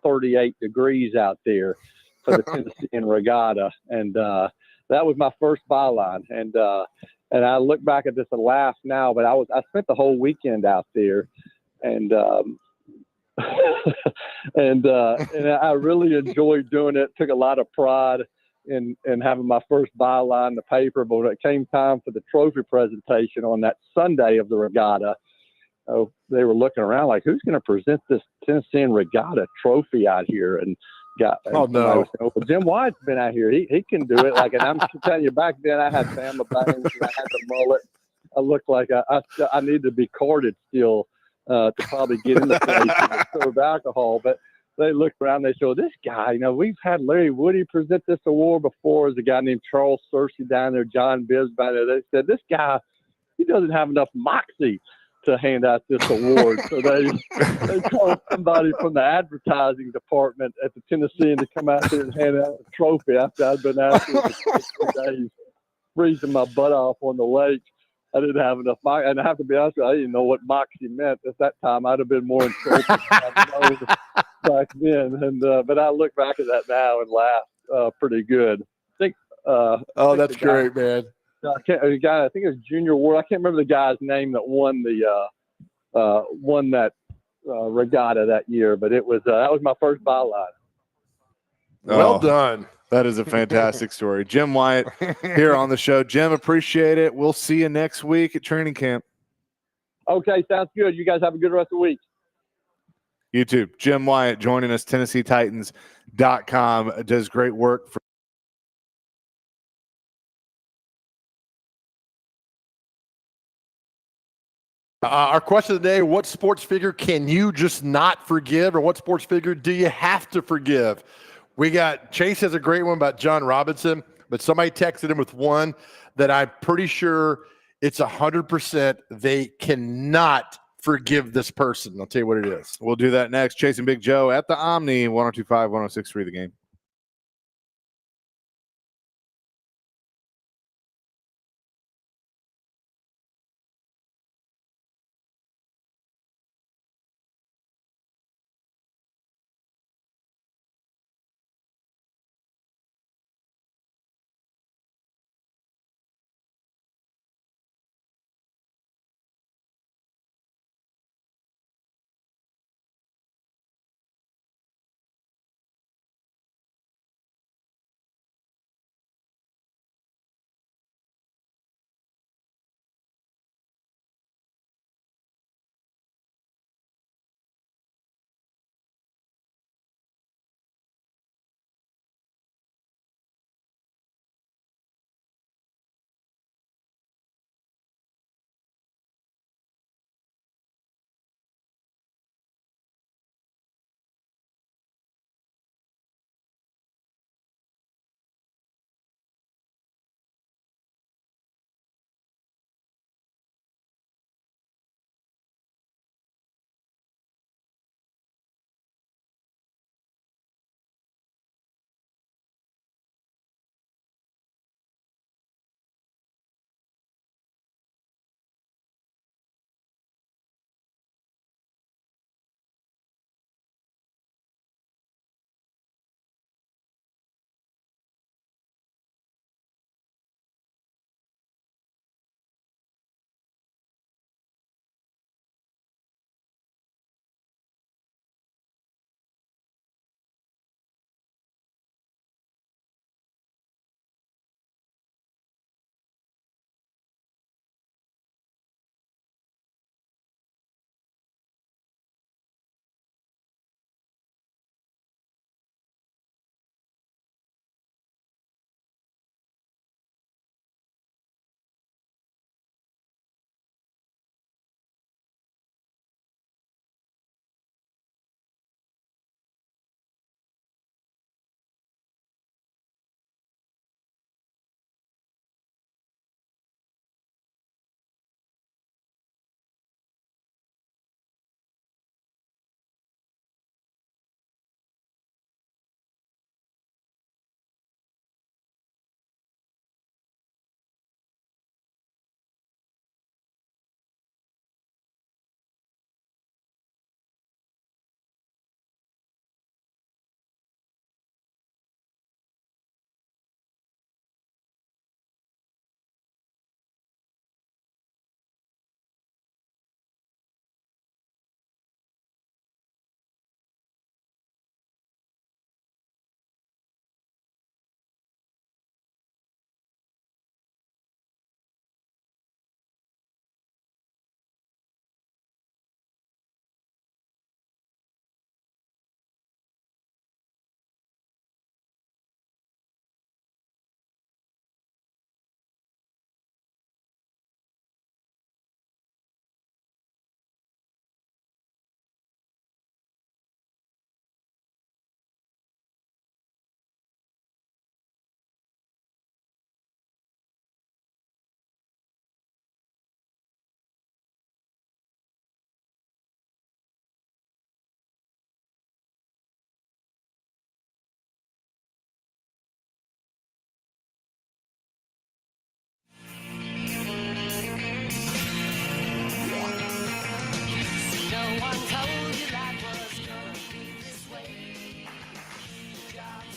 38 degrees out there for the Tennessean Regatta. And that was my first byline. And I look back at this and laugh now, but I spent the whole weekend out there, and and I really enjoyed doing it. Took a lot of pride in having my first byline in the paper. But when it came time for the trophy presentation on that Sunday of the regatta, they were looking around like, who's going to present this Tennessean Regatta trophy out here? And well, Jim White's been out here. He can do it. And I'm telling you, back then I had Bama bangs, and I had the mullet, I look like I need to be carded still to probably get in the place and serve alcohol. But they looked around, they said, well, this guy, we've had Larry Woody present this award before. There's a guy named Charles Searcy down there, John Bibbs down there. They said, this guy, he doesn't have enough moxie to hand out this award. So they called somebody from the advertising department at the Tennessean to come out there and hand out a trophy after I'd been out there for 2 days, freezing my butt off on the lake. I didn't have enough moxie. And I have to be honest with you, I didn't know what moxie meant at that time. I'd have been more in trouble back then. And but I look back at that now and laugh pretty good. I think. That's great, man. I think it was Junior Ward. I can't remember the guy's name that won that regatta that year, but it was that was my first byline. Well Oh, done. That is a fantastic story. Jim Wyatt here on the show. Jim, appreciate it. We'll see you next week at training camp. Okay, sounds good. You guys have a good rest of the week. You too. Jim Wyatt joining us, TennesseeTitans.com. Does great work for our question of the day, what sports figure can you just not forgive, or what sports figure do you have to forgive? We got Chase has a great one about John Robinson, but somebody texted him with one that I'm pretty sure it's 100% they cannot forgive this person. I'll tell you what it is. We'll do that next. Chasing Big Joe at the Omni, 102.5, 106.3 The Game.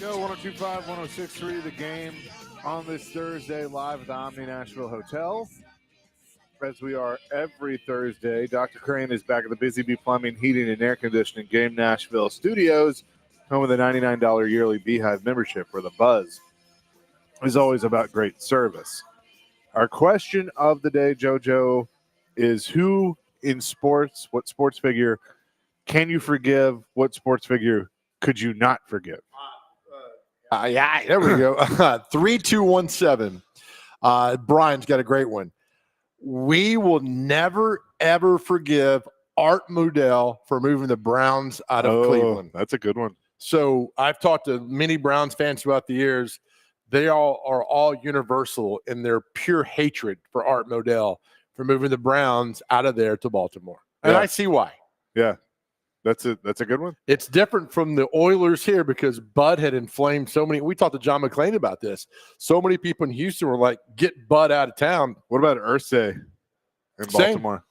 Go 102.5, 106.3, The Game on this Thursday live at the Omni Nashville Hotel. As we are every Thursday, Dr. Crane is back at the Busy Bee Plumbing, Heating, and Air Conditioning Game Nashville Studios, home of the $99 yearly Beehive membership, where the buzz is always about great service. Our question of the day, JoJo, is who in sports, what sports figure can you forgive? What sports figure could you not forgive? Yeah, there we go. 3217. Brian's got a great one. We will never, ever forgive Art Modell for moving the Browns out of Cleveland. That's a good one. So I've talked to many Browns fans throughout the years. They all are all universal in their pure hatred for Art Modell for moving the Browns out of there to Baltimore. And Yeah. I see why. Yeah, that's a good one. It's different from the Oilers here because Bud had inflamed so many. We talked to John McClain about this. So many people in Houston were like, get Bud out of town. What about Irsay in Same. Baltimore?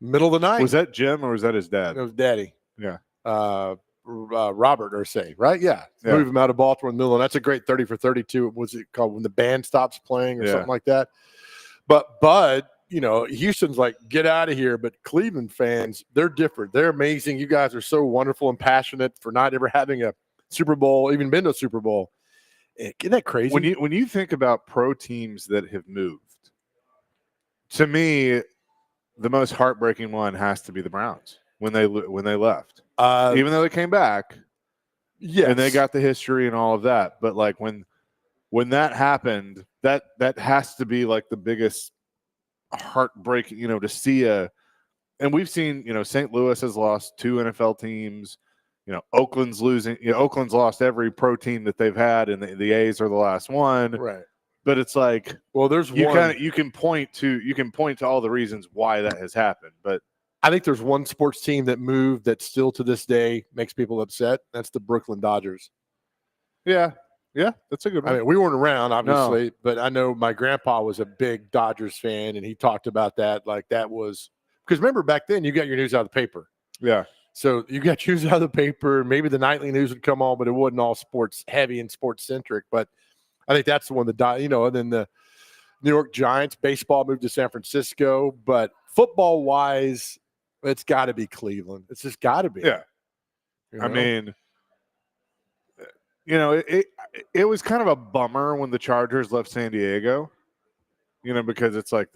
Middle of the night. Was that Jim or was that his dad? It was Daddy. Yeah. Robert Irsay, right? Yeah. Yeah. Move him out of Baltimore in the middle. And that's a great 30 for 32. Was it called when the band stops playing or Yeah. something like that? But Bud, you know, Houston's like, get out of here. But Cleveland fans, they're different. They're amazing. You guys are so wonderful and passionate for not ever having a Super Bowl, even been to a Super Bowl. Isn't that crazy? When you think about pro teams that have moved, to me, the most heartbreaking one has to be the Browns when they left. Even though they came back, yes. and they got the history and all of that, but like when that happened, that has to be like the biggest heartbreak, you know, to see and we've seen, you know, St. Louis has lost 2 NFL teams. You know, Oakland's losing. You know, Oakland's lost every pro team that they've had, and the A's are the last one. right. But it's like, Well, there's you one. you can point to all the reasons why that has happened. But I think there's one sports team that moved that still to this day makes people upset. That's the Brooklyn Dodgers. yeah, that's a good one. I mean, we weren't around, obviously, but I know my grandpa was a big Dodgers fan, and he talked about that. Like that was because remember back then you got your news out of the paper. yeah, So you got news out of the paper. Maybe the nightly news would come on, but it wasn't all sports heavy and sports centric. But I think that's the one that, you know, and then the New York Giants baseball moved to San Francisco. But football wise, it's got to be Cleveland. It's just got to be. yeah. You I know? mean, you know, it was kind of a bummer when the Chargers left San Diego, you know, because it's like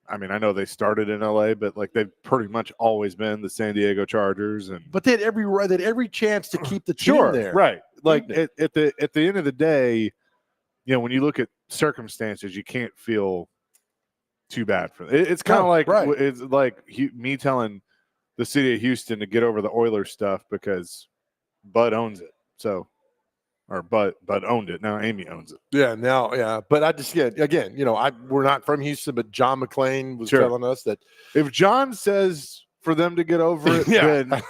I know they started in LA, but like they've pretty much always been the San Diego Chargers. And But they had every chance to keep the team sure, there. right. Like Didn't at the end of the day, you know, when you look at circumstances, you can't feel too bad for it. It's kind of No, like right. it's like me telling the city of Houston to get over the Oilers stuff because Bud owns it. So, or Bud owned it. Now Amy owns it. Yeah, now, yeah. But I just, again, you know, we're not from Houston, but John McClain was Sure. telling us that. If John says for them to get over it, Yeah. then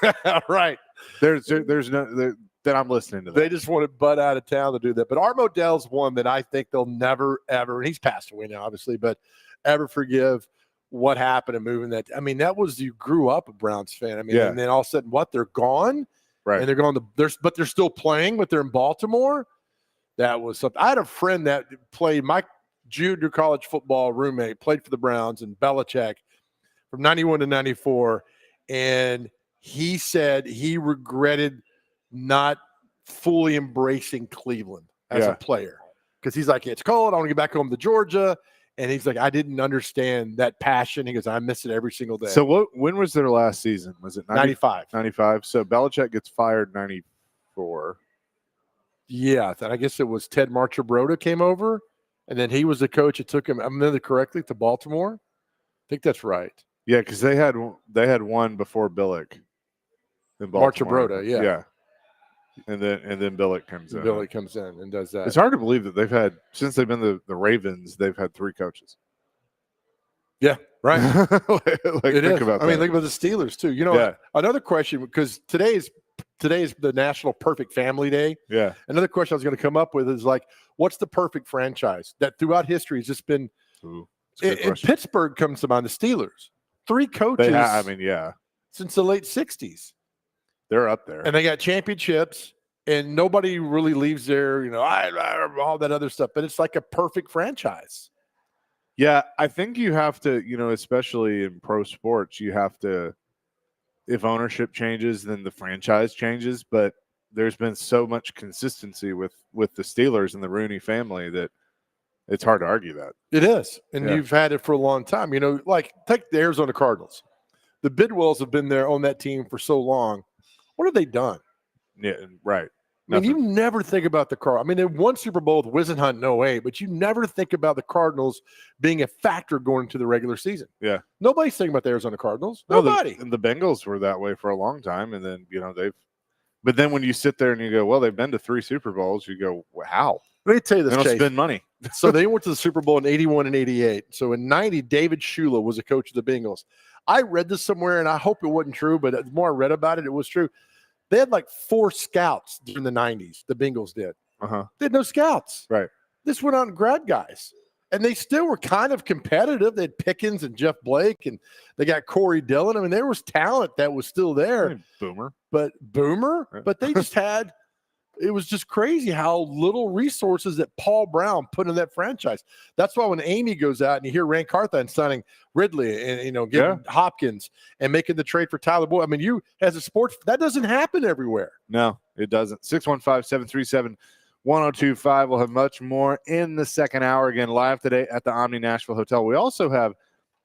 right. there's no then I'm listening to that. They just wanted Bud out of town to do that. But Art Modell's one that I think they'll never, ever, and he's passed away now, obviously, but ever forgive what happened in moving that. I mean, that was, you grew up a Browns fan. I mean, Yeah. and then all of a sudden, they're gone. Right. And they're going to, but they're still playing, but they're in Baltimore. That was something. I had a friend that played, my junior college football roommate, played for the Browns and Belichick from 91 to 94. And he said he regretted not fully embracing Cleveland as Yeah. a player. Because he's like, it's cold. I want to get back home to Georgia. And he's like, I didn't understand that passion. He goes, I miss it every single day. So when was their last season? Was it 95. 95? So Belichick gets fired 94. Yeah, I guess it was Ted Marchibroda came over, and then he was the coach that took him, I remember correctly, to Baltimore. I think that's right. Yeah, because they had one before Billick in Baltimore. Marchibroda, yeah. Yeah. And then Billick comes in. Billy comes in and does that. It's hard to believe that they've had, since they've been the Ravens, they've had 3 coaches. Yeah, right. like It think is. about I mean, that. think about the Steelers too. You know, Yeah. another question, because today's the National Perfect Family Day. Yeah. Another question I was going to come up with is like, what's the perfect franchise that throughout history has just been? Ooh, that's a good And question. Pittsburgh comes to mind. The Steelers, 3 coaches I mean, yeah, since the late '60s. they're up there. And they got championships, and nobody really leaves there, all that other stuff. But it's like a perfect franchise. Yeah, I think you have to, especially in pro sports, you have to, if ownership changes, then the franchise changes. But there's been so much consistency with the Steelers and the Rooney family that it's hard to argue that. It is, and Yeah. you've had it for a long time. Like take the Arizona Cardinals. The Bidwells have been there on that team for so long. What have they done? Yeah, right. I mean, you Nothing. never think about the Cardinals. I mean, they won Super Bowl with Wisenhunt in 08, but you never think about the Cardinals being a factor going into the regular season. Yeah. Nobody's thinking about the Arizona Cardinals. No, Nobody. the Bengals were that way for a long time, and then but then when you sit there and you go, well, they've been to 3 Super Bowls, you go, well, how? Let me tell you They this, don't Chase. spend money. So they went to the Super Bowl in 81 and 88. So in 90, David Shula was a coach of the Bengals. I read this somewhere, and I hope it wasn't true, but the more I read about it, it was true. They had like 4 scouts during the 90s, the Bengals did. Uh-huh. They had no scouts. Right. This went out and grabbed guys. And they still were kind of competitive. They had Pickens and Jeff Blake, and they got Corey Dillon. I mean, there was talent that was still there. Boomer. But they just had – it was just crazy how little resources that Paul Brown put in that franchise. That's why when Amy goes out and you hear Rand Carthon signing Ridley and getting Hopkins and making the trade for Tyler Boyd. I mean, you as a sports that doesn't happen everywhere. No, it doesn't. 615-737-1025. We'll have much more in the second hour. Again, live today at the Omni Nashville Hotel. We also have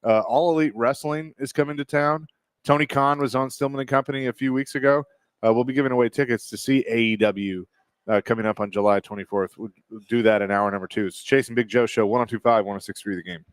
All Elite Wrestling is coming to town. Tony Khan was on Stillman and Company a few weeks ago. We'll be giving away tickets to see AEW coming up on July 24th. We'll do that in hour number 2. It's Chase and Big Joe Show, 102.5, 106.3 The Game.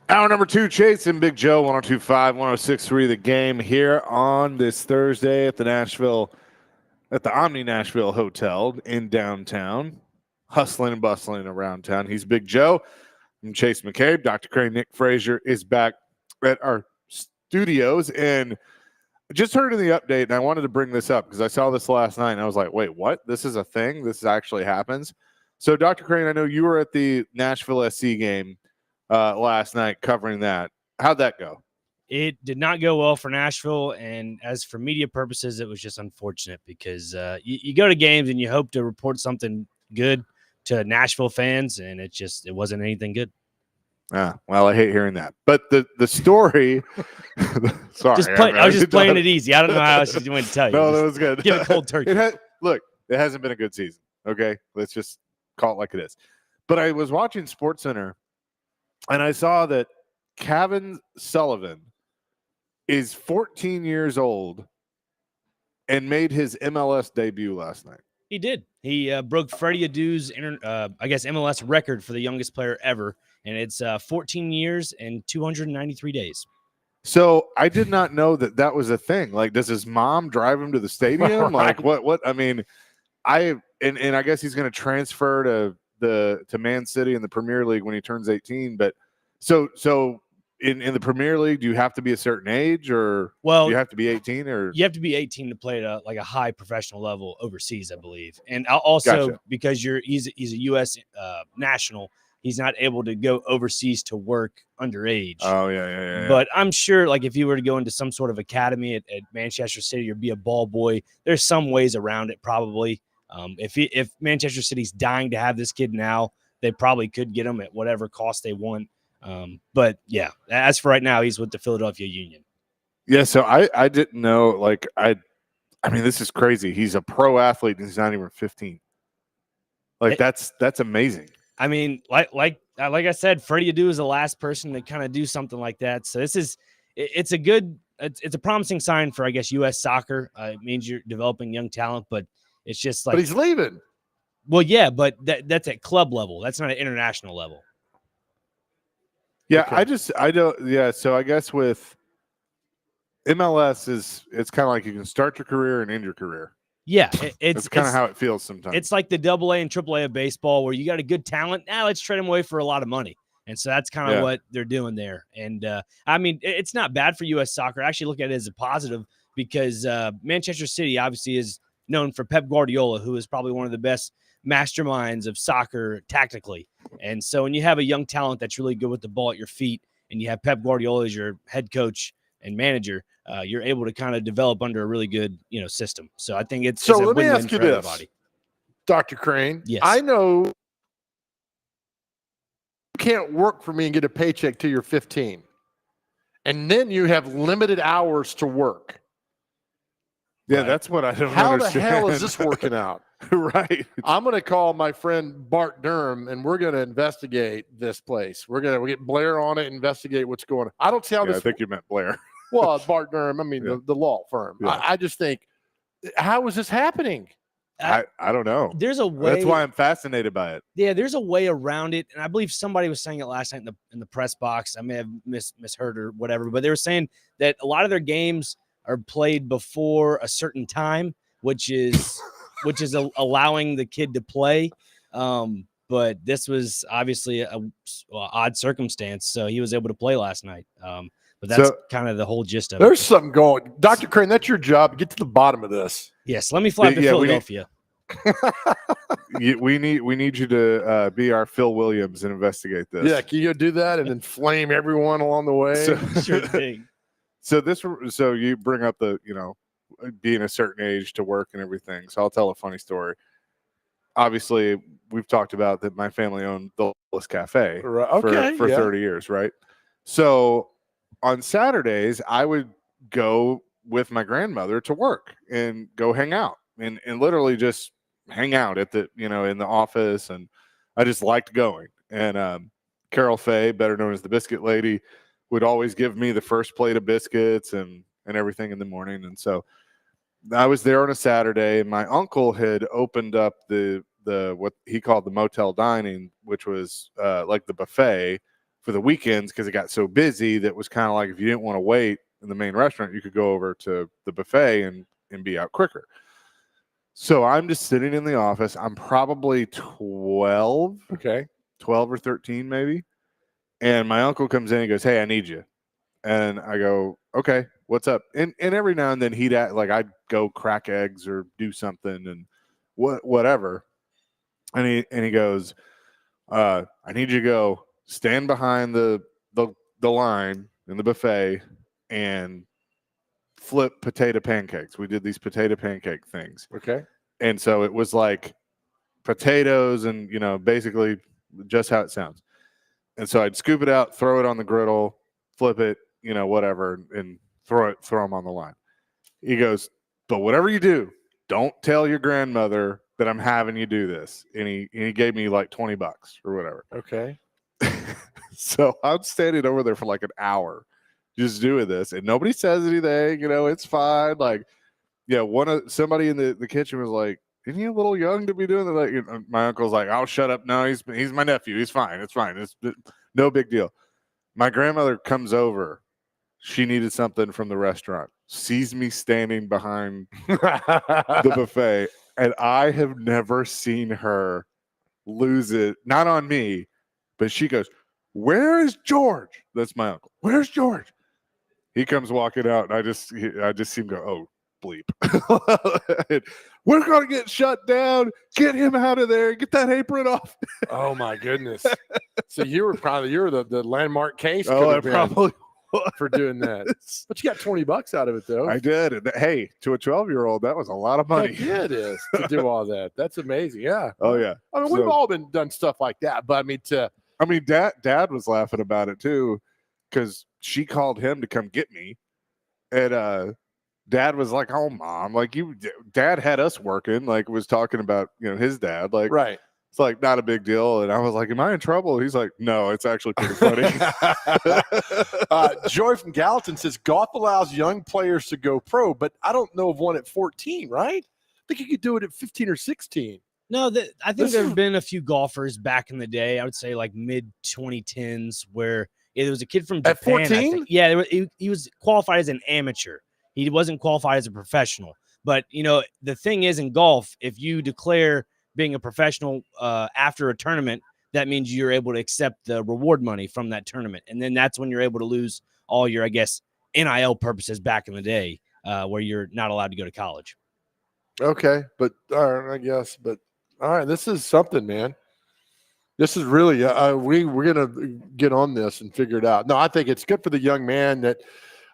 Hour number 2, Chase and Big Joe, 102.5, 106.3, The Game here on this Thursday at the Omni Nashville Hotel in downtown, hustling and bustling around town. He's Big Joe. I'm Chase McCabe. Dr. Crane, Nick Frazier is back at our studios, and I just heard in the update, and I wanted to bring this up because I saw this last night, and I was like, wait, what? This is a thing? This actually happens? So, Dr. Crane, I know you were at the Nashville SC game last night covering that. How'd that go? It did not go well for Nashville, and as for media purposes, it was just unfortunate because you go to games and you hope to report something good to Nashville fans, and it wasn't anything good. Well, I hate hearing that. But the story, sorry, I was just playing it easy. I don't know how else you want to tell you. No, that was good. Give it cold turkey. Look, it hasn't been a good season. Okay, let's just call it like it is. But I was watching SportsCenter, and I saw that Kevin Sullivan is 14 years old and made his MLS debut last night. He did. He broke Freddie Adu's, MLS record for the youngest player ever, and it's 14 years and 293 days. So I did not know that was a thing. Like, does his mom drive him to the stadium? Like, what? I mean, I guess he's going to transfer to Man City in the Premier League when he turns 18. But so in the Premier League, do you have to be a certain age, or do you have to be 18, or you have to be 18 to play at a high professional level overseas, I believe. And also Gotcha. Because he's a U.S. National, he's not able to go overseas to work underage. Oh yeah. But I'm sure, like, if you were to go into some sort of academy at Manchester City or be a ball boy, there's some ways around it probably. If Manchester City's dying to have this kid now, they probably could get him at whatever cost they want. But yeah, as for right now, he's with the Philadelphia Union. Yeah, so I didn't know. Like, I mean, this is crazy. He's a pro athlete and he's not even 15. Like, that's amazing. I mean, like I said, Freddie Adu is the last person to kind of do something like that. So it's a promising sign for, I guess, U.S. soccer. It means you're developing young talent, but it's just like. But he's leaving. Well, yeah, but that's at club level. That's not at international level. Yeah, Okay. I don't. Yeah, so I guess with MLS it's kind of like you can start your career and end your career. Yeah, it's kind of how it feels sometimes. It's like the AA and AAA of baseball, where you got a good talent. Now let's trade them away for a lot of money, and so that's kind of what they're doing there. And I mean, it's not bad for U.S. soccer. I actually look at it as a positive because Manchester City obviously is known for Pep Guardiola, who is probably one of the best masterminds of soccer tactically. And so when you have a young talent that's really good with the ball at your feet, and you have Pep Guardiola as your head coach and manager, you're able to kind of develop under a really good, system. So I think it's So a let me win-win ask you for this, everybody. Dr. Crane. Yes. I know you can't work for me and get a paycheck till you're 15. And then you have limited hours to work. Yeah, Right. That's what I don't How understand. the hell is this working out? Right. I'm going to call my friend Bart Durham, and we're going to investigate this place. We're going to get Blair on it, investigate what's going on. I don't see how Yeah, I this. think you meant Blair. Well, Bart Durham. I mean, Yeah. the law firm. Yeah. I just think, how is this happening? I don't know. There's a way. That's why I'm fascinated by it. Yeah, there's a way around it, and I believe somebody was saying it last night in the press box. I may have misheard or whatever, but they were saying that a lot of their games are played before a certain time, which is allowing the kid to play. But this was obviously a odd circumstance, so he was able to play last night. But that's kind of the whole gist of it. There's something going. Dr. Crane, that's your job. Get to the bottom of this. Yes, let me fly to Philadelphia. We need you to be our Phil Williams and investigate this. Yeah, can you go do that and then flame everyone along the way? Sure thing. So you bring up the, being a certain age to work and everything. So I'll tell a funny story. Obviously, we've talked about that my family owned the Littlest Cafe for 30 years, right? So on Saturdays, I would go with my grandmother to work and go hang out and literally just hang out at the, in the office. And I just liked going. And Carol Fay, better known as the Biscuit Lady, would always give me the first plate of biscuits and everything in the morning. And so I was there on a Saturday, and my uncle had opened up the what he called the motel dining, which was like the buffet for the weekends because it got so busy that was kind of like if you didn't want to wait in the main restaurant, you could go over to the buffet and be out quicker. So I'm just sitting in the office. I'm probably 12 or 13 maybe. And my uncle comes in and goes, "Hey, I need you." And I go, "Okay, what's up?" And every now and then he'd I'd go crack eggs or do something and whatever. And he goes, "I need you to go stand behind the line in the buffet and flip potato pancakes." We did these potato pancake things. Okay. And so it was like potatoes and, basically just how it sounds. And so I'd scoop it out, throw it on the griddle, flip it, whatever, and throw them on the line. He goes, "But whatever you do, don't tell your grandmother that I'm having you do this." And he gave me like $20 or whatever. Okay. So I'm standing over there for like an hour just doing this, and nobody says anything. It's fine. Like, somebody in the kitchen was like, "Isn't he a little young to be doing that?" Like, my uncle's like, "Oh, shut up. No, he's my nephew. He's fine. It's fine. It's no big deal." My grandmother comes over. She needed something from the restaurant, sees me standing behind the buffet, and I have never seen her lose it. Not on me, but she goes, "Where is George?" That's my uncle. "Where's George?" He comes walking out, and I just see him go, "Oh, bleep." "We're going to get shut down. Get him out of there. Get that apron off." Oh my goodness. So you're the landmark case. Oh, I could have been probably for doing that. But you got $20 out of it though. I did. And hey, to a 12-year-old, that was a lot of money. Heck yeah, it is to do all that. That's amazing. Yeah. Oh yeah. I mean, we've all done stuff like that, but I mean, Dad was laughing about it too, because she called him to come get me, and Dad was like, "Oh, Mom, like Dad had us working, like was talking about his dad, like right. It's like not a big deal." And I was like, "Am I in trouble?" He's like, "No, it's actually pretty funny." Joy from Gallatin says golf allows young players to go pro, but I don't know of one at 14, right? I think you could do it at 15 or 16. No, I think there have been a few golfers back in the day. I would say like mid 2010s where there was a kid from Japan. At 14? Yeah, he was qualified as an amateur. He wasn't qualified as a professional. But, the thing is in golf, if you declare being a professional after a tournament, that means you're able to accept the reward money from that tournament. And then that's when you're able to lose all your, I guess, NIL purposes back in the day where you're not allowed to go to college. Okay. But all right, I guess. But all right, this is something, man. This is really we're going to get on this and figure it out. No, I think it's good for the young man that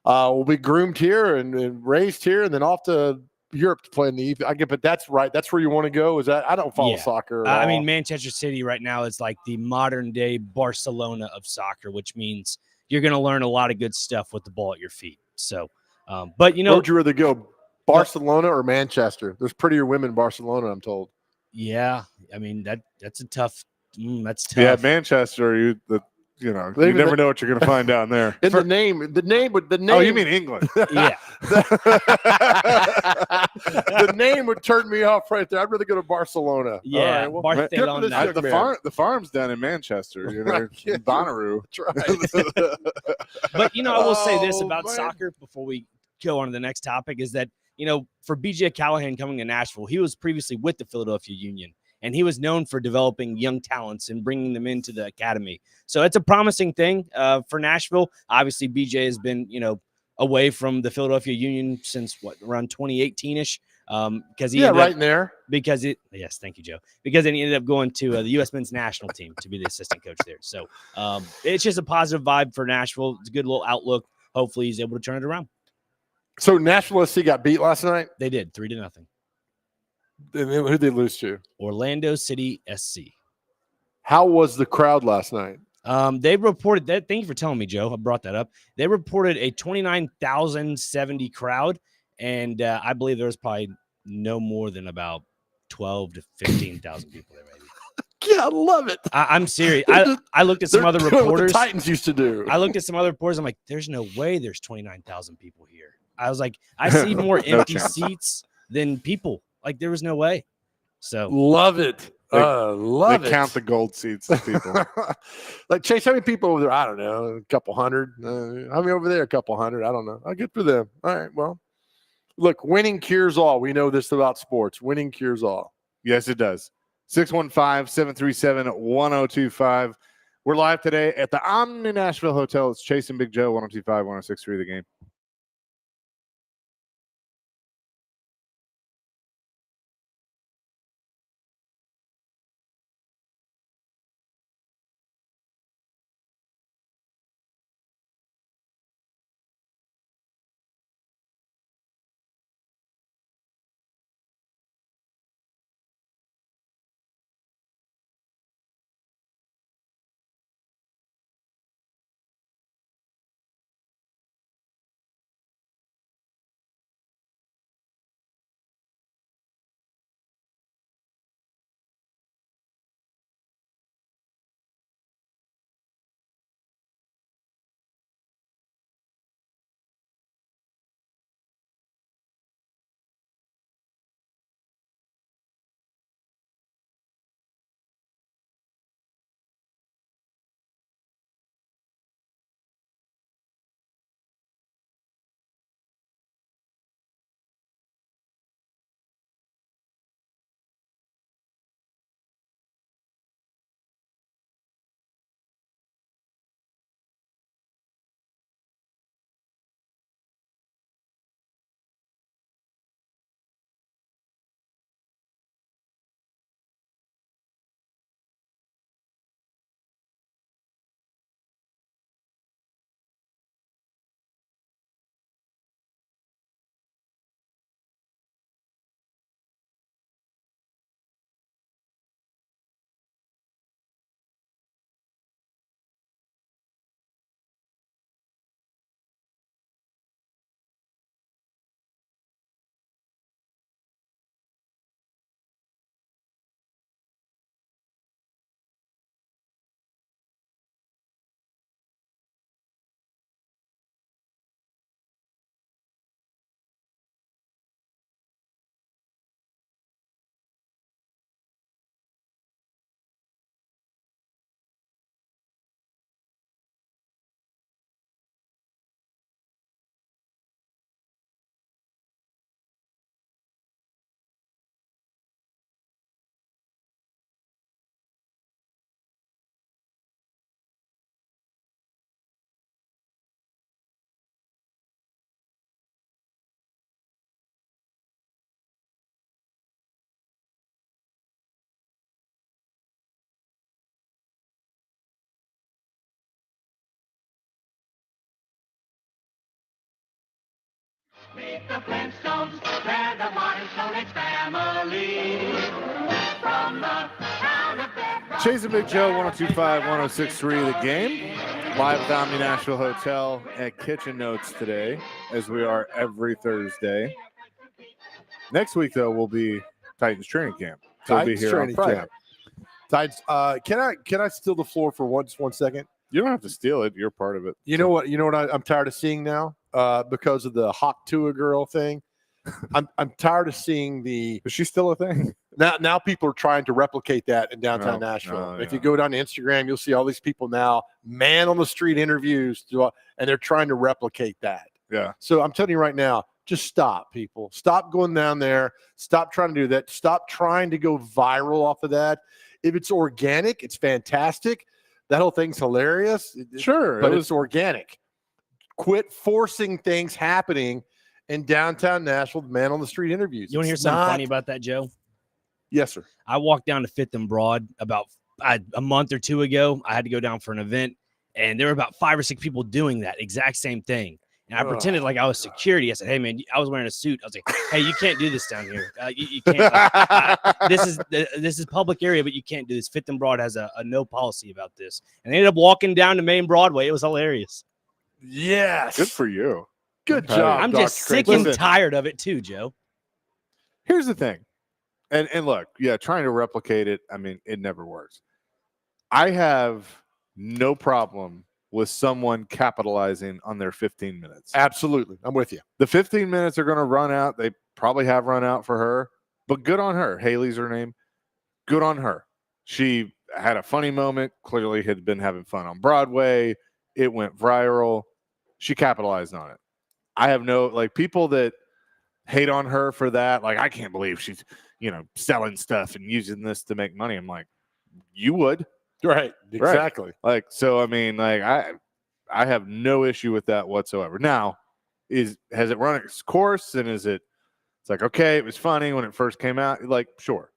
will be groomed here and raised here and then off to Europe to play in the I get, but that's right. That's where you want to go. Is that I don't follow soccer. I mean, Manchester City right now is like the modern day Barcelona of soccer, which means you're going to learn a lot of good stuff with the ball at your feet. So, but where would you rather go, Barcelona or Manchester? There's prettier women in Barcelona, I'm told. Yeah, I mean that's a tough. That's tough. Yeah, Manchester. You never know what you're going to find down there. And the name. Oh, you mean England? Yeah. The name would turn me off right there. I'd rather go to Barcelona. Yeah, Barcelona. The farm's down in Manchester. In Bonnaroo. That's right. But I will say this about soccer before we go on to the next topic is that for BJ Callahan coming to Nashville, he was previously with the Philadelphia Union. And he was known for developing young talents and bringing them into the academy. So it's a promising thing for Nashville. Obviously, BJ has been, away from the Philadelphia Union since around 2018-ish. Because right in there. Yes, thank you, Joe. Because then he ended up going to the U.S. men's national team to be the assistant coach there. So it's just a positive vibe for Nashville. It's a good little outlook. Hopefully, he's able to turn it around. So Nashville SC got beat last night. They did 3-0. And who did they lose to? Orlando City SC. How was the crowd last night? They reported that. Thank you for telling me, Joe. I brought that up. They reported a 29,070 crowd, and I believe there was probably no more than about 12 to 15,000 people there, maybe. Yeah, I love it. I'm serious. I looked at some other reporters. What the Titans used to do. I looked at some other reporters. I'm like, there's no way there's 29,000 people here. I was like, I see more empty seats than people. Like, there was no way. So love it. Love They it. count the gold seats to people. Like Chase, how many people over there? I don't know, a couple hundred. How many over there? A couple hundred. I don't know. Good for them. All right. Well, look, winning cures all. We know this about sports. Winning cures all. Yes, it does. 615-737-1025. We're live today at the Omni Nashville Hotel. It's Chase and Big Joe, 1025, 1063 The Game. Meet the Flintstones, they're the Flintstone family. From the town of Bedrock. Chase and Big Joe, 1025, 1063 The Game. Live at the Omni Nashville Hotel at Kitchen Notes today, as we are every Thursday. Next week, though, will be Titans training camp. So we'll be Titans here on training Friday. camp. Titans. Can I steal the floor for one second? You don't have to steal it. You're part of it. You know what? I'm tired of seeing now because of the Hawk Tua girl thing. I'm tired of seeing the. Is she still a thing? Now people are trying to replicate that in downtown Nashville. If you go down to Instagram, you'll see all these people now, man on the street interviews, and they're trying to replicate that. Yeah. So I'm telling you right now, just stop, people. Stop going down there. Stop trying to do that. Stop trying to go viral off of that. If it's organic, it's fantastic. That whole thing's hilarious. Sure. But it's organic. Quit forcing things happening in downtown Nashville, man on the street interviews. You want to hear It's something not- funny about that, Joe? Yes, sir. I walked down to Fifth and Broad about a month or two ago. I had to go down for an event, and there were about 5 or 6 people doing that exact same thing. And I pretended like I was security. I said, "Hey, man, I was wearing a suit." I was like, "Hey, you can't do this down here. You can't. This is public area, but you can't do this." Fifth and Broad has a no policy about this, and they ended up walking down to Main Broadway. It was hilarious. Yes. Good for you. Good Okay. job. I'm Dr. just sick Craig. and Listen. tired of it too, Joe. Here's the thing. And look, yeah, trying to replicate it, I mean, it never works. I have no problem with someone capitalizing on their 15 minutes. Absolutely. I'm with you. The 15 minutes are going to run out. They probably have run out for her, but good on her. Haley's her name. good on her. She had a funny moment, clearly had been having fun on Broadway. It went viral. She capitalized on it. I have no, like, people that hate on her for that. Like, I can't believe she's, selling stuff and using this to make money. I'm like, you would. Right. Exactly. Like, so, I mean, like, I have no issue with that whatsoever. Now, has it run its course, and it's like, okay, it was funny when it first came out, like, sure.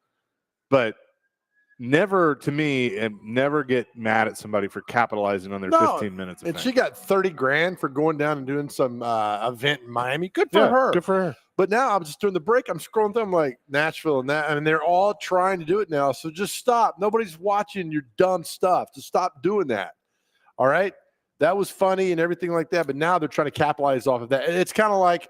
But never, to me, and never get mad at somebody for capitalizing on their 15 minutes of And fame. she got 30 grand for going down and doing some event in Miami. Good for her. Good for her. But now I'm just during the break, I'm scrolling through, I'm like, Nashville and that, and they're all trying to do it now. So just stop. Nobody's watching your dumb stuff. Just stop doing that. All right. That was funny and everything like that. But now they're trying to capitalize off of that. It's kind of like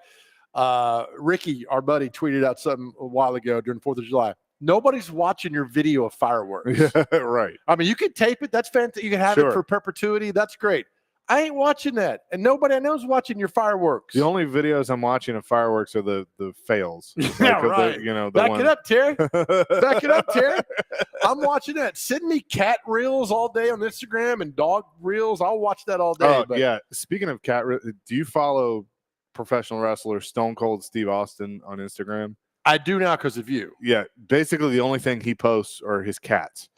Ricky, our buddy, tweeted out something a while ago during the 4th of July. Nobody's watching your video of fireworks. Yeah, right. I mean, you can tape it. That's fantastic. You can have it for perpetuity. That's great. I ain't watching that. And nobody I know is watching your fireworks. The only videos I'm watching of fireworks are the fails. Yeah, right. Back it up, Terry. Back it up, Terry. I'm watching that. Send me cat reels all day on Instagram and dog reels. I'll watch that all day. Oh, yeah. Speaking of cat reels, do you follow professional wrestler Stone Cold Steve Austin on Instagram? I do now because of you. Yeah. Basically, the only thing he posts are his cats.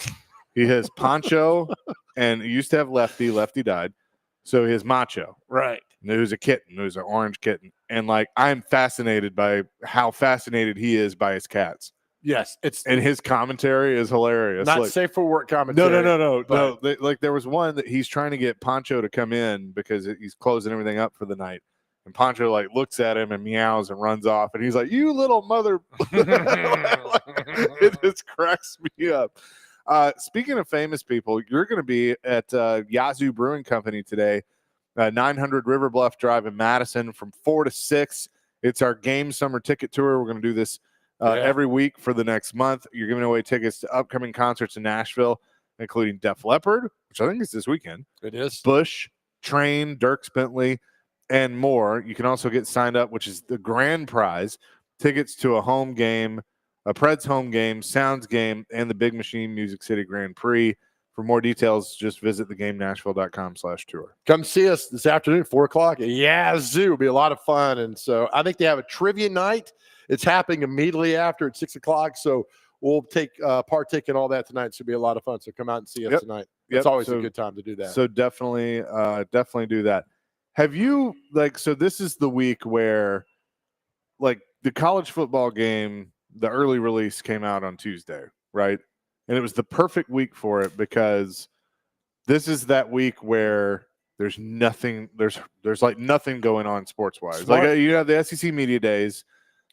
He has Poncho, and he used to have Lefty. Lefty died. So he has Macho. Right. Who's a kitten, who's an orange kitten. And, like, I'm fascinated by how fascinated he is by his cats. Yes. And his commentary is hilarious. Not like, safe for work commentary. No. Like, there was one that he's trying to get Poncho to come in because he's closing everything up for the night. And Poncho, like, looks at him and meows and runs off. And he's like, you little mother. It just cracks me up. Speaking of famous people, you're going to be at Yazoo Brewing Company today, 900 River Bluff Drive in Madison from 4 to 6. It's our game summer ticket tour. We're going to do this every week for the next month. You're giving away tickets to upcoming concerts in Nashville, including Def Leppard, which I think is this weekend. It is. Bush, Train, Dierks Bentley, and more. You can also get signed up, which is the grand prize, tickets to a home game, a Preds home game, Sounds game, and the Big Machine Music City Grand Prix. For more details, just visit thegamenashville.com/tour. Come see us this afternoon, 4 o'clock. Yazoo. It'll be a lot of fun. And so I think they have a trivia night. It's happening immediately after at 6 o'clock. So we'll partake in all that tonight. So it'll be a lot of fun. So come out and see us tonight. It's always a good time to do that. So definitely do that. Have you, so this is the week where, like, the college football game, the early release came out on Tuesday, right? And it was the perfect week for it because this is that week where there's nothing, there's like nothing going on sports wise. Like, you have the SEC Media Days,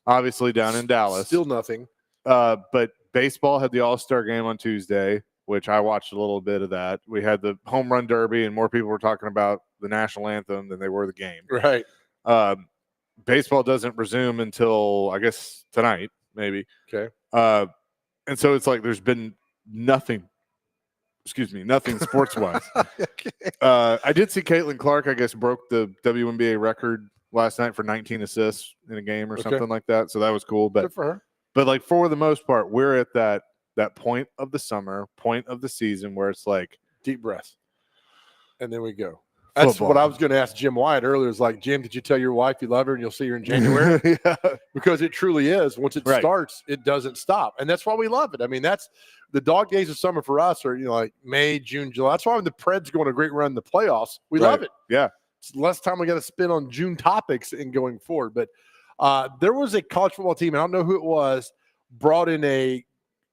obviously down in Dallas. Still nothing. But baseball had the All-Star game on Tuesday, which I watched a little bit of that. We had the home run derby, and more people were talking about the national anthem than they were the game. Right. Baseball doesn't resume until, I guess, tonight, maybe. Okay. And so it's like there's been nothing sports-wise. Okay. I did see Caitlin Clark, I guess, broke the WNBA record last night for 19 assists in a game or something like that. So that was cool. But good for her. But, like, for the most part, we're at that point of the summer, point of the season where it's like deep breath. And then we go. That's football. what I was going to ask Jim Wyatt earlier. Is like, Jim, did you tell your wife you love her and you'll see her in January? Yeah. Because it truly is. Once it starts, it doesn't stop. And that's why we love it. I mean, that's the dog days of summer for us are, like May, June, July. That's why when the Preds go on a great run in the playoffs, we love it. Yeah. It's less time we got to spend on June topics and going forward. But there was a college football team, and I don't know who it was, brought in a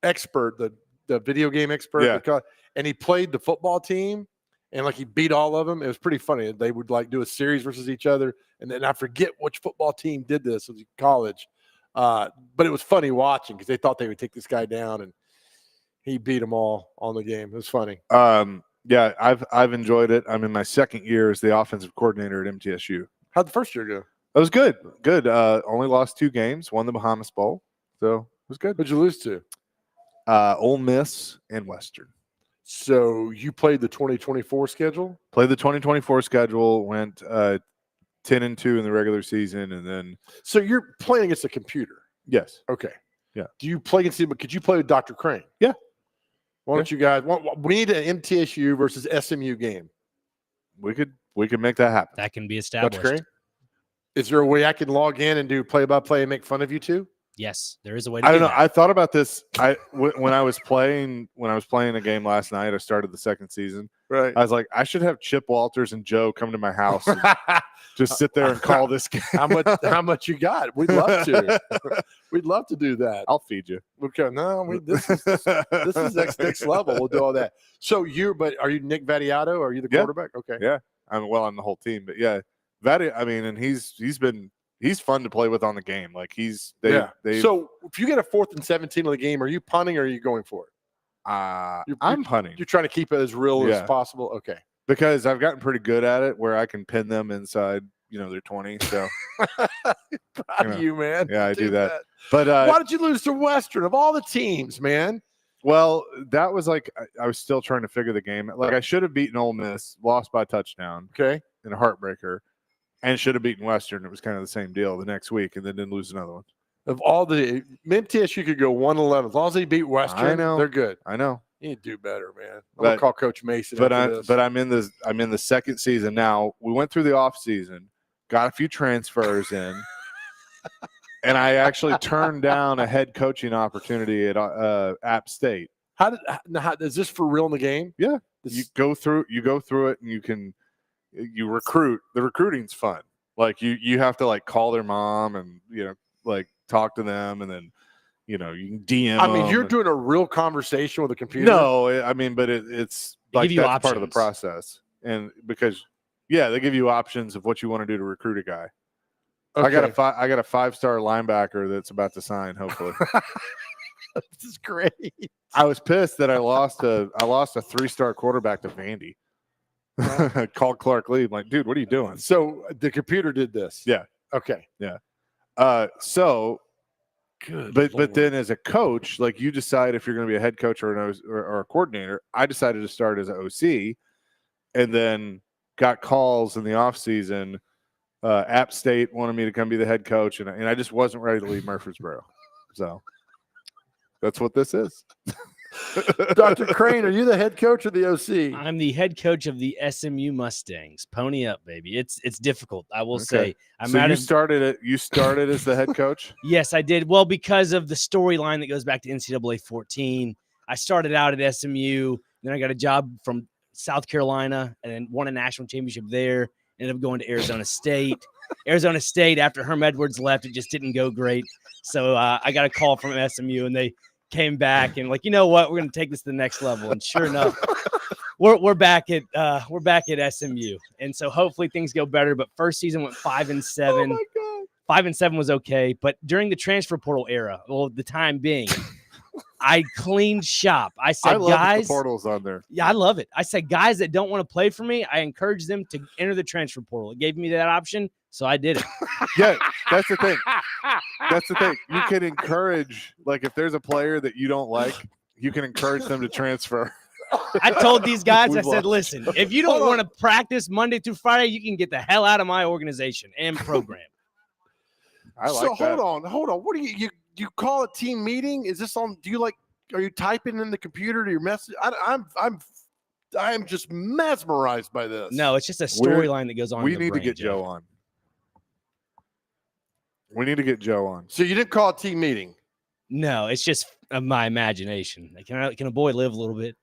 expert, the video game expert, and he played the football team. And like he beat all of them. It was pretty funny. They would like do a series versus each other. And then I forget which football team did this. It was college. But it was funny watching because they thought they would take this guy down and he beat them all on the game. It was funny. Yeah, I've enjoyed it. I'm in my second year as the offensive coordinator at MTSU. How'd the first year go? It was good. Good. Only lost 2 games, won the Bahamas Bowl. So it was good. Who'd you lose to? Ole Miss and Western. So you played the 2024 schedule? Played the 2024 schedule, went 10-2 in the regular season, and then. So you're playing against a computer? Yes. Okay. Do you play against him? But could you play with Dr. Crane? Yeah. Why don't you guys? We need an MTSU versus SMU game. We could make that happen. That can be Dr. established. Crane, is there a way I can log in and do play-by-play and make fun of you two? Yes, there is a way to I do don't know. that. I thought about this. When I was playing a game last night, I started the second season. Right. I was like, I should have Chip Walters and Joe come to my house and just sit there and call this game. How much you got? We'd love to. We'd love to do that. I'll feed you. Okay. No, this is next level. We'll do all that. So but are you Nick Vattiato? Are you the Yeah. quarterback? Okay. Yeah. I'm on the whole team, but yeah, Vadi. I mean, and he's fun to play with on the game. Like they. So if you get a 4th and 17 of the game, are you punting or are you going for it? I'm punting You're trying to keep it as real as Yeah. possible. Okay. because I've gotten pretty good at it where I can pin them inside, their 20. So, Proud of you, man. yeah, I do that. But but why did you lose to Western of all the teams, man? well, that was like I was still trying to figure the game. Like I should have beaten Ole Miss, lost by a touchdown Okay. in a heartbreaker, and should have beaten Western. It was kind of the same deal the next week, and then didn't lose another one. Of all the MTS, you could go 1-11 as long as they beat Western. I know. They're good. I know. You need to do better, man. I'm But- gonna call Coach Mason. I'm in the second season now. We went through the off season, got a few transfers in, and I actually turned down a head coaching opportunity at App State. how is this for real in the game? Yeah. This- You go through it, and you recruit. The recruiting's fun. Like you have to like call their mom and like talk to them, and then you can DM. I mean, you're them. doing a real conversation with a computer. No, I mean, but it's They like give you that's part of the options. process, and because they give you options of what you want to do to recruit a guy. Okay. I got a 5-star linebacker that's about to sign. Hopefully, This is great. I was pissed that I lost a 3-star quarterback to Vandy. Called Clark Lee. I'm like, dude, what are you doing? So the computer did this. Yeah. Okay. So, Good. but Lord. then as a coach, like you decide if you're going to be a head coach or a coordinator. I decided to start as an OC, and then got calls in the off season. App State wanted me to come be the head coach, and I just wasn't ready to leave Murfreesboro. So that's what this is. Dr. Crane, are you the head coach of the OC? I'm the head coach of the SMU Mustangs. Pony up, baby. It's difficult. I will Okay. say. I'm So out you of started as the head coach. Yes, I did. Well, because of the storyline that goes back to NCAA 14. I started out at SMU, then I got a job from South Carolina, and then won a national championship there. Ended up going to Arizona State. Arizona State, after Herm Edwards left, it just didn't go great. So I got a call from SMU, and they came back and like, you know what, we're going to take this to the next level. And sure enough, we're back at SMU, and so hopefully things go better. But first season went 5-7. Oh my God. 5-7 was okay, but during the transfer portal era, well, the time being, I cleaned shop. I said, I love that guys, the portal's on there. yeah, I love it. I said, guys that don't want to play for me, I encourage them to enter the transfer portal. It gave me that option, so I did it. Yeah, that's the thing. That's the thing. You can encourage, like, if there's a player that you don't like, you can encourage them to transfer. I told these guys, I We've said, lost. listen, if you don't Hold on. want to practice Monday through Friday, you can get the hell out of my organization and program. I like so that. hold on. What do you call a team meeting? Is this on? Are you typing in the computer to your message? I'm just mesmerized by this. No, it's just a We're- storyline that goes on. We in the need to brain, get Joe on. We need to get Joe on. So you didn't call a team meeting. No, it's just my imagination. Like, can a boy live a little bit?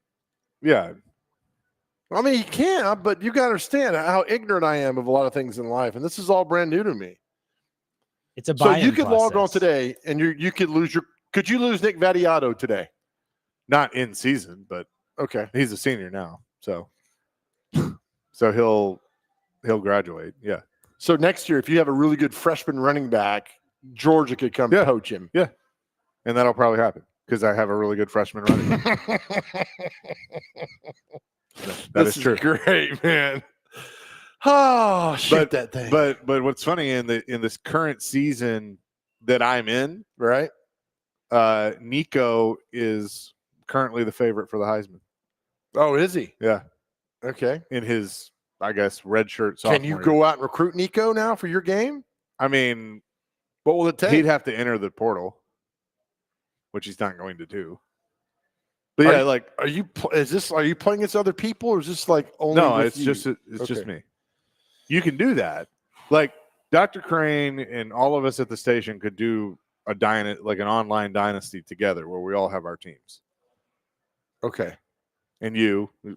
Yeah. I mean, you can, but you got to understand how ignorant I am of a lot of things in life, and this is all brand new to me. It's a So buy-in you could log on process. today, and you could lose your. Could you lose Nick Vattiato today? Not in season, but Okay. he's a senior now. So he'll graduate. Yeah. So next year, if you have a really good freshman running back, Georgia could come Yeah. coach him. And that'll probably happen because I have a really good freshman running back. That This is true. Great, man. Oh, shoot that thing. But what's funny in this current season that I'm in, right? Nico is currently the favorite for the Heisman. Oh, is he? Yeah, Okay. in his, I guess, red shirt. Sophomore Can you year. go out and recruit Nico now for your game? I mean, What will it take? he'd have to enter the portal. which he's not going to do. But Are yeah, you- like Are you playing against other people, or is this like only? no, with it's you? just just Okay. me. You can do that. Like Dr. Crane and all of us at the station could do like an online dynasty together where we all have our teams. Okay. And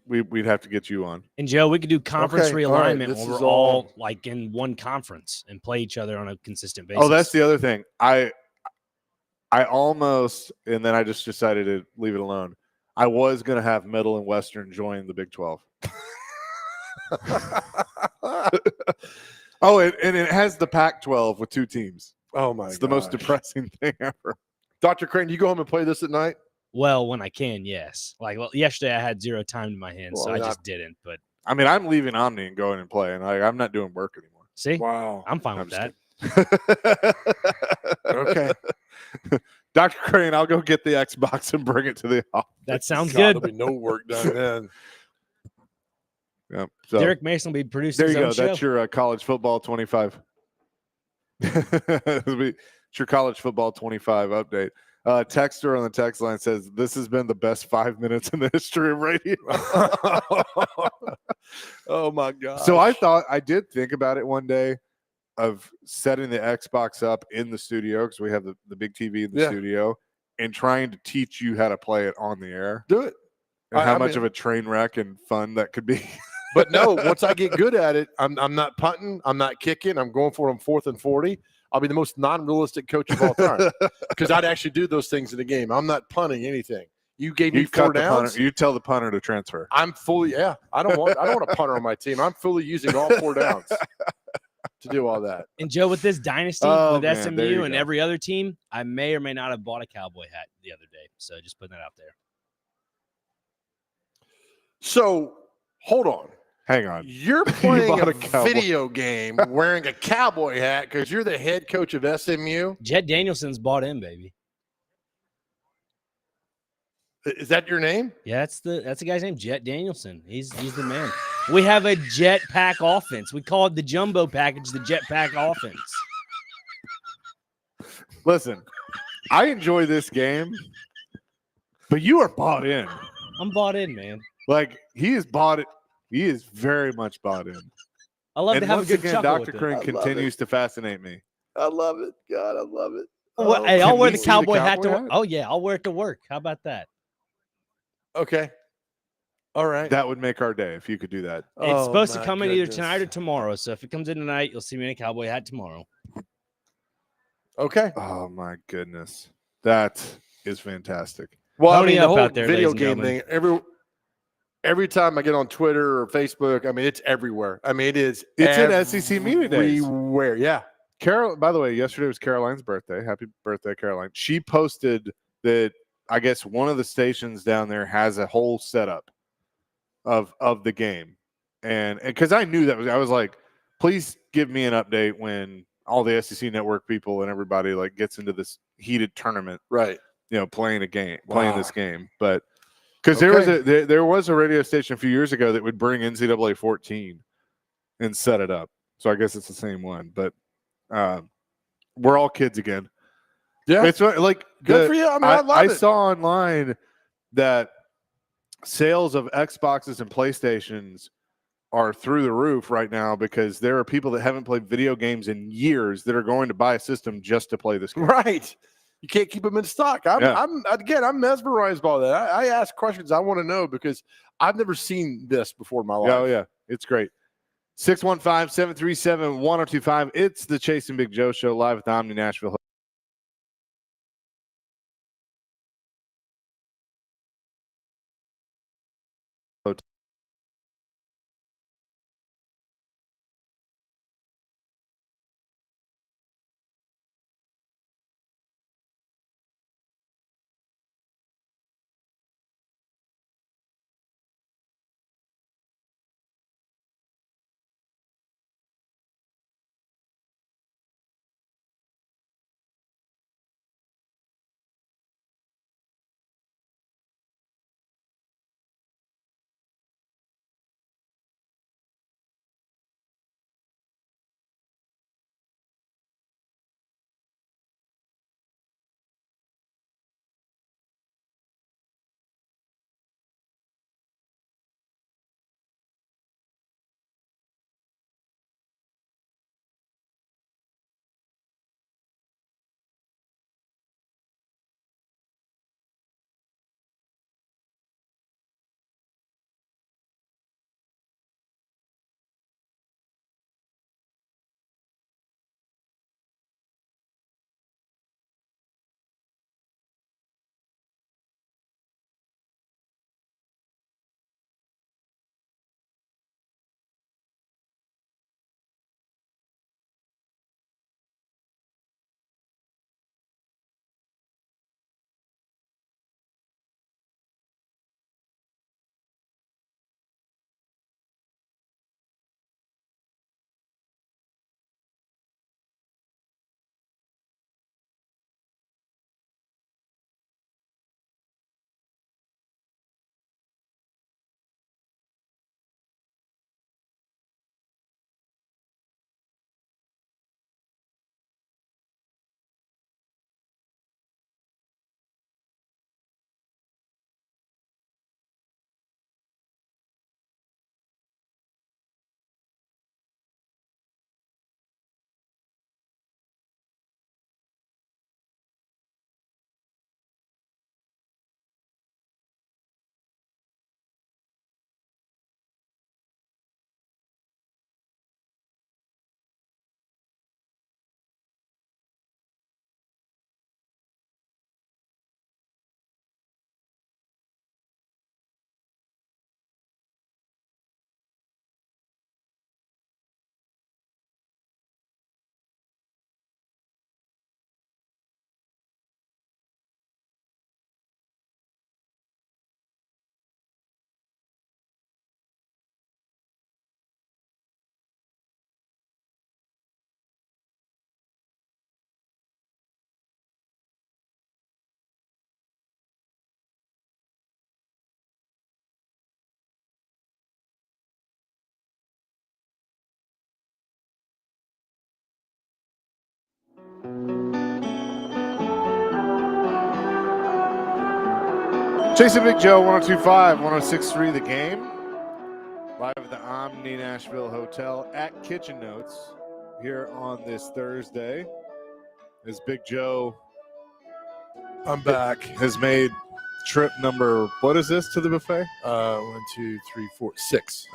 we'd have to get you on. And Joe, we could do conference Okay, all right, realignment this where we're is all all- like in one conference and play each other on a consistent basis. Oh, that's the other thing. I almost, and then I just decided to leave it alone. I was going to have Middle and Western join the Big 12. Oh, and it has the Pac-12 with 2 teams. Oh my! It's the most gosh. depressing thing ever. Dr. Crane, you go home and play this at night. Well, when I can, yes. Like yesterday, I had 0 time in my hands, Well, so I not- just didn't. But I mean, I'm leaving Omni and going and playing. I'm not doing work anymore. see, Wow. I'm fine I'm with just that. Okay. Dr. Crane, I'll go get the Xbox and bring it to the office. That sounds God, good. There'll be no work done then. Yep. So Derek Mason will be producing there his you own go. show. That's your college football 25. It's your college football 25 update. Texter on the text line says, this has been the best 5 minutes in the history of radio. Oh my God. So I did think about it one day of setting the Xbox up in the studio because we have the big TV in the Yeah. studio and trying to teach you how to play it on the air do it. and how I much mean- of a train wreck and fun that could be. But no, once I get good at it, I'm not punting, I'm not kicking, I'm going for them 4th and 40. I'll be the most non-realistic coach of all time because I'd actually do those things in the game. I'm not punting anything. You gave me You 4 cut the downs. punter. You tell the punter to transfer. I'm fully I don't want a punter on my team. I'm fully using all 4 downs to do all that. And Joe, with this dynasty Oh, with man, there SMU you and go. every other team, I may or may not have bought a cowboy hat the other day. So just putting that out there. So hold on. Hang on. You're playing bought a a cowboy- video game wearing a cowboy hat because you're the head coach of SMU. Jet Danielson's bought in, baby. Is that your name? Yeah, that's the guy's name, Jet Danielson. He's the man. We have a jet pack offense. We call it the jumbo package, the jet pack offense. Listen, I enjoy this game, but you are bought in. I'm bought in, man. Like he is bought it. He is very much bought in. I love And to have a once good again, chuckle Dr. with it. Crane I love continues to fascinate me. I love it. God, I love it. Well, Oh, hey, can I'll wear we the see the cowboy hat cowboy to work. hat? Oh yeah, I'll wear it to work. How about that? okay. All right. That would make our day if you could do that. It's Oh, supposed to my come in either goodness. tonight or tomorrow. So if it comes in tonight, you'll see me in a cowboy hat tomorrow. Okay. Oh my goodness, that is fantastic. Well, Pony the up whole out there, video ladies and game gentlemen. thing. Every time I get on Twitter or Facebook, I mean, it's everywhere. I mean, it is. It's in SEC Media Days. Everywhere. Yeah. Carol, by the way, yesterday was Caroline's birthday. Happy birthday, Caroline. She posted that I guess one of the stations down there has a whole setup of the game. And because I knew I was like, please give me an update when all the SEC network people and everybody like gets into this heated tournament, Right. playing Wow. this game. But because there was a radio station a few years ago that would bring NCAA 14 and set it up. So I guess it's the same one, but we're all kids again. Yeah. It's like Good for you. I mean, I love it. saw online that sales of Xboxes and PlayStations are through the roof right now because there are people that haven't played video games in years that are going to buy a system just to play this game. Right. You can't keep them in stock. Yeah. I'm mesmerized by that. I ask questions I want to know because I've never seen this before in my life. Oh, yeah. It's great. 615-737-1025. It's the Chase and Big Joe Show live at the Omni Nashville Jason Big Joe, 1025, 1063 The Game. Live at the Omni Nashville Hotel at Kitchen Notes here on this Thursday. As Big Joe I'm back. has made trip number, what is this, to the buffet? 1, 2, 3, 4, 6.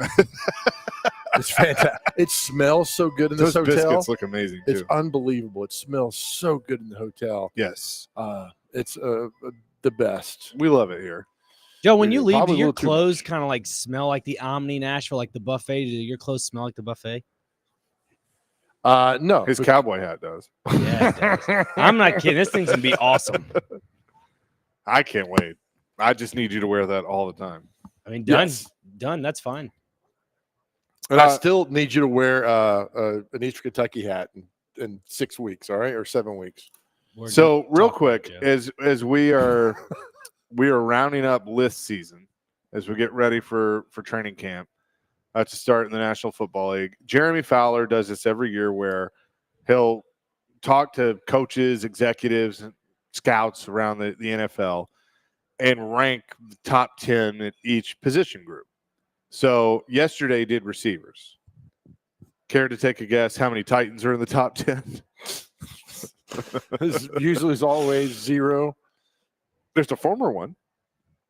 It's fantastic. It smells so good in this Those hotel. biscuits look amazing, It's too. unbelievable. It smells so good in the hotel. Yes. It's the best. We love it here. Joe, when Yeah, you leave, probably do a your little too clothes kind of like smell like the Omni Nashville, like the buffet? Do your clothes smell like the buffet? No, His but- cowboy hat does. Yeah, it does. I'm not kidding. This thing's gonna be awesome. I can't wait. I just need you to wear that all the time. I mean, done, Yes. done. That's fine. and I still need you to wear an Eastern Kentucky hat in 6 weeks. All right, or 7 weeks. We're So gonna real talk about quick, it, Joe. as we are rounding up list season, as we get ready for training camp to start in the National Football League. Jeremy Fowler does this every year where he'll talk to coaches, executives, and scouts around the NFL and rank the top 10 at each position group. So yesterday did receivers. Care to take a guess how many Titans are in the top 10? Usually is always 0. There's a former one.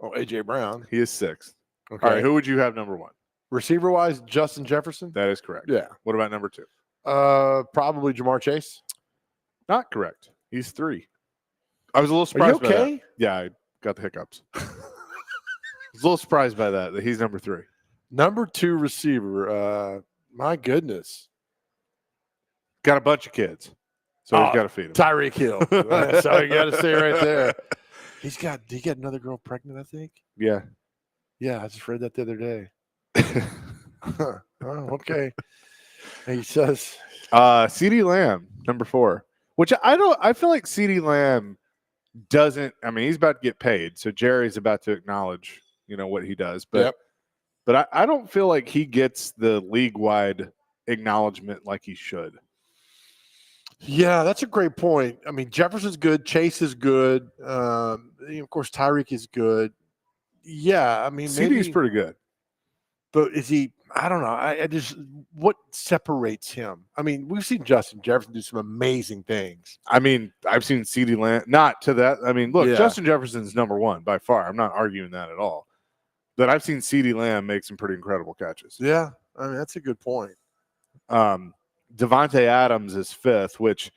Oh, AJ Brown. He is 6th. Okay. All right, who would you have number 1? Receiver wise, Justin Jefferson. That is correct. Yeah. What about number 2? Probably Jamar Chase. Not correct. He's 3. I was a little Are you surprised by that. okay? Yeah, I got the hiccups. I was a little surprised by that he's number 3. Number 2 receiver. My goodness, Got a bunch of kids, so he's Oh, got to feed them. Tyreek Hill. That's all you got to say right there. He got another girl pregnant, I think. Yeah. Yeah, I just read that the other day. Oh, okay. He says, CeeDee Lamb, number 4, which I feel like CeeDee Lamb doesn't, I mean, he's about to get paid. So Jerry's about to acknowledge, what he does, but, Yep. but I don't feel like he gets the league wide acknowledgement like he should. yeah, that's a great point. I mean, Jefferson's good. Chase is good. Of course, Tyreek is good. Yeah, I mean, CeeDee's maybe, pretty good. but is he? I don't know. I just what separates him? I mean, we've seen Justin Jefferson do some amazing things. I mean, I've seen CeeDee Lamb, not to that. I mean, look, Yeah. Justin Jefferson's number 1 by far. I'm not arguing that at all. But I've seen CeeDee Lamb make some pretty incredible catches. Yeah, I mean, that's a good point. Devontae Adams is 5th, which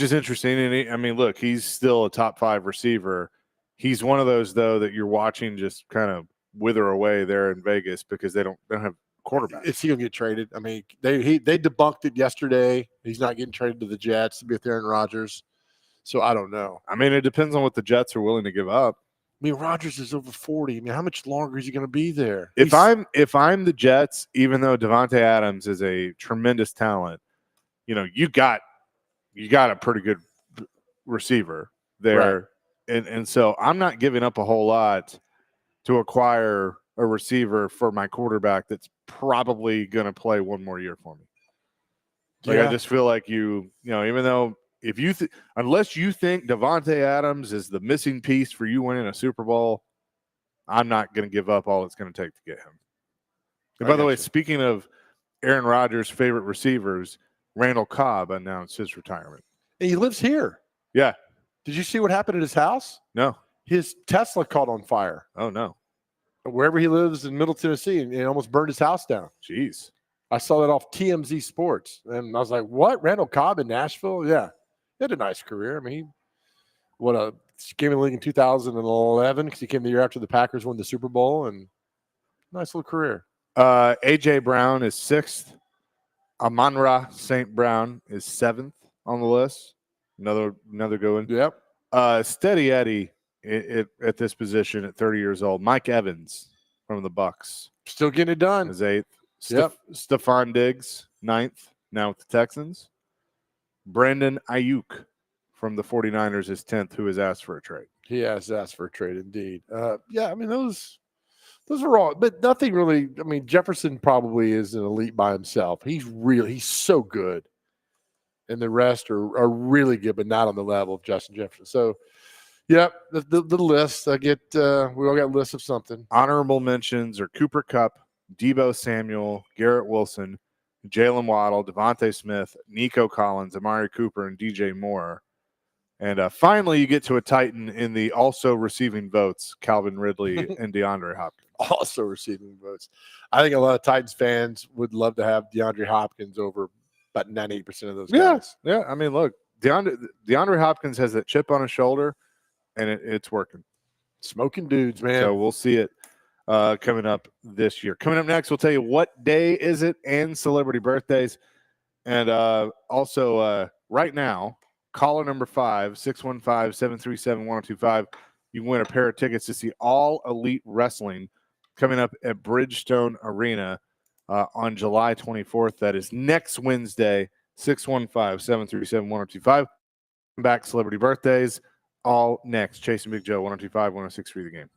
is interesting. And I mean, look, he's still a top 5 receiver. He's one of those though that you're watching just kind of wither away there in Vegas because they don't have quarterbacks. Is he gonna get traded? I mean, they debunked it yesterday. He's not getting traded to the Jets to be with Aaron Rodgers. So I don't know. I mean, it depends on what the Jets are willing to give up. I mean, Rodgers is over 40. I mean, how much longer is he going to be there? If He's- if I'm the Jets, even though Devontae Adams is a tremendous talent, you got a pretty good receiver there, and so I'm not giving up a whole lot to acquire a receiver for my quarterback that's probably going to play one more year for me. Like I just feel like even though if you unless you think Devontae Adams is the missing piece for you winning a Super Bowl, I'm not going to give up all it's going to take to get him. And I by the way, gotcha. speaking of Aaron Rodgers' favorite receivers, Randall Cobb announced his retirement. And he lives here. Yeah. Did you see what happened at his house? No. His Tesla caught on fire Oh no. wherever he lives in Middle Tennessee, and it almost burned his house down. Jeez. I saw that off TMZ Sports, and I was like, "What? Randall Cobb in Nashville? Yeah, he had a nice career. I mean, he came in the league in 2011 because he came the year after the Packers won the Super Bowl, and nice little career." AJ Brown is 6th. Amon-Ra St. Brown is 7th on the list. Another good one. Yep. Steady Eddie at this position at 30 years old. Mike Evans from the Bucks Still getting it done. is 8th. Yep. Stephon Diggs, 9th, now with the Texans. Brandon Ayuk from the 49ers is 10th, who has asked for a trade. He has asked for a trade, indeed. Yeah, I mean those are all, but nothing really. I mean, Jefferson probably is an elite by himself. He's so good, and the rest are really good, but not on the level of Justin Jefferson. So, Yep, the list. I get. We all got lists of something. Honorable mentions are Cooper Cup, Debo Samuel, Garrett Wilson, Jalen Waddle, Devontae Smith, Nico Collins, Amari Cooper, and DJ Moore. And finally, you get to a Titan in the also receiving votes, Calvin Ridley and DeAndre Hopkins. Also receiving votes. I think a lot of Titans fans would love to have DeAndre Hopkins over about 98% of those guys. Yeah. I mean, look, DeAndre Hopkins has that chip on his shoulder, and it's working. Smoking dudes, man. So we'll see it coming up this year. Coming up next, we'll tell you what day is it and celebrity birthdays. And also right now, caller number 5, 615-737-1025. You can win a pair of tickets to see All Elite Wrestling coming up at Bridgestone Arena on July 24th. That is next Wednesday, 615-737-1025. Back celebrity birthdays, all next. Chasing Big Joe, 102.5, 106.3 The Game.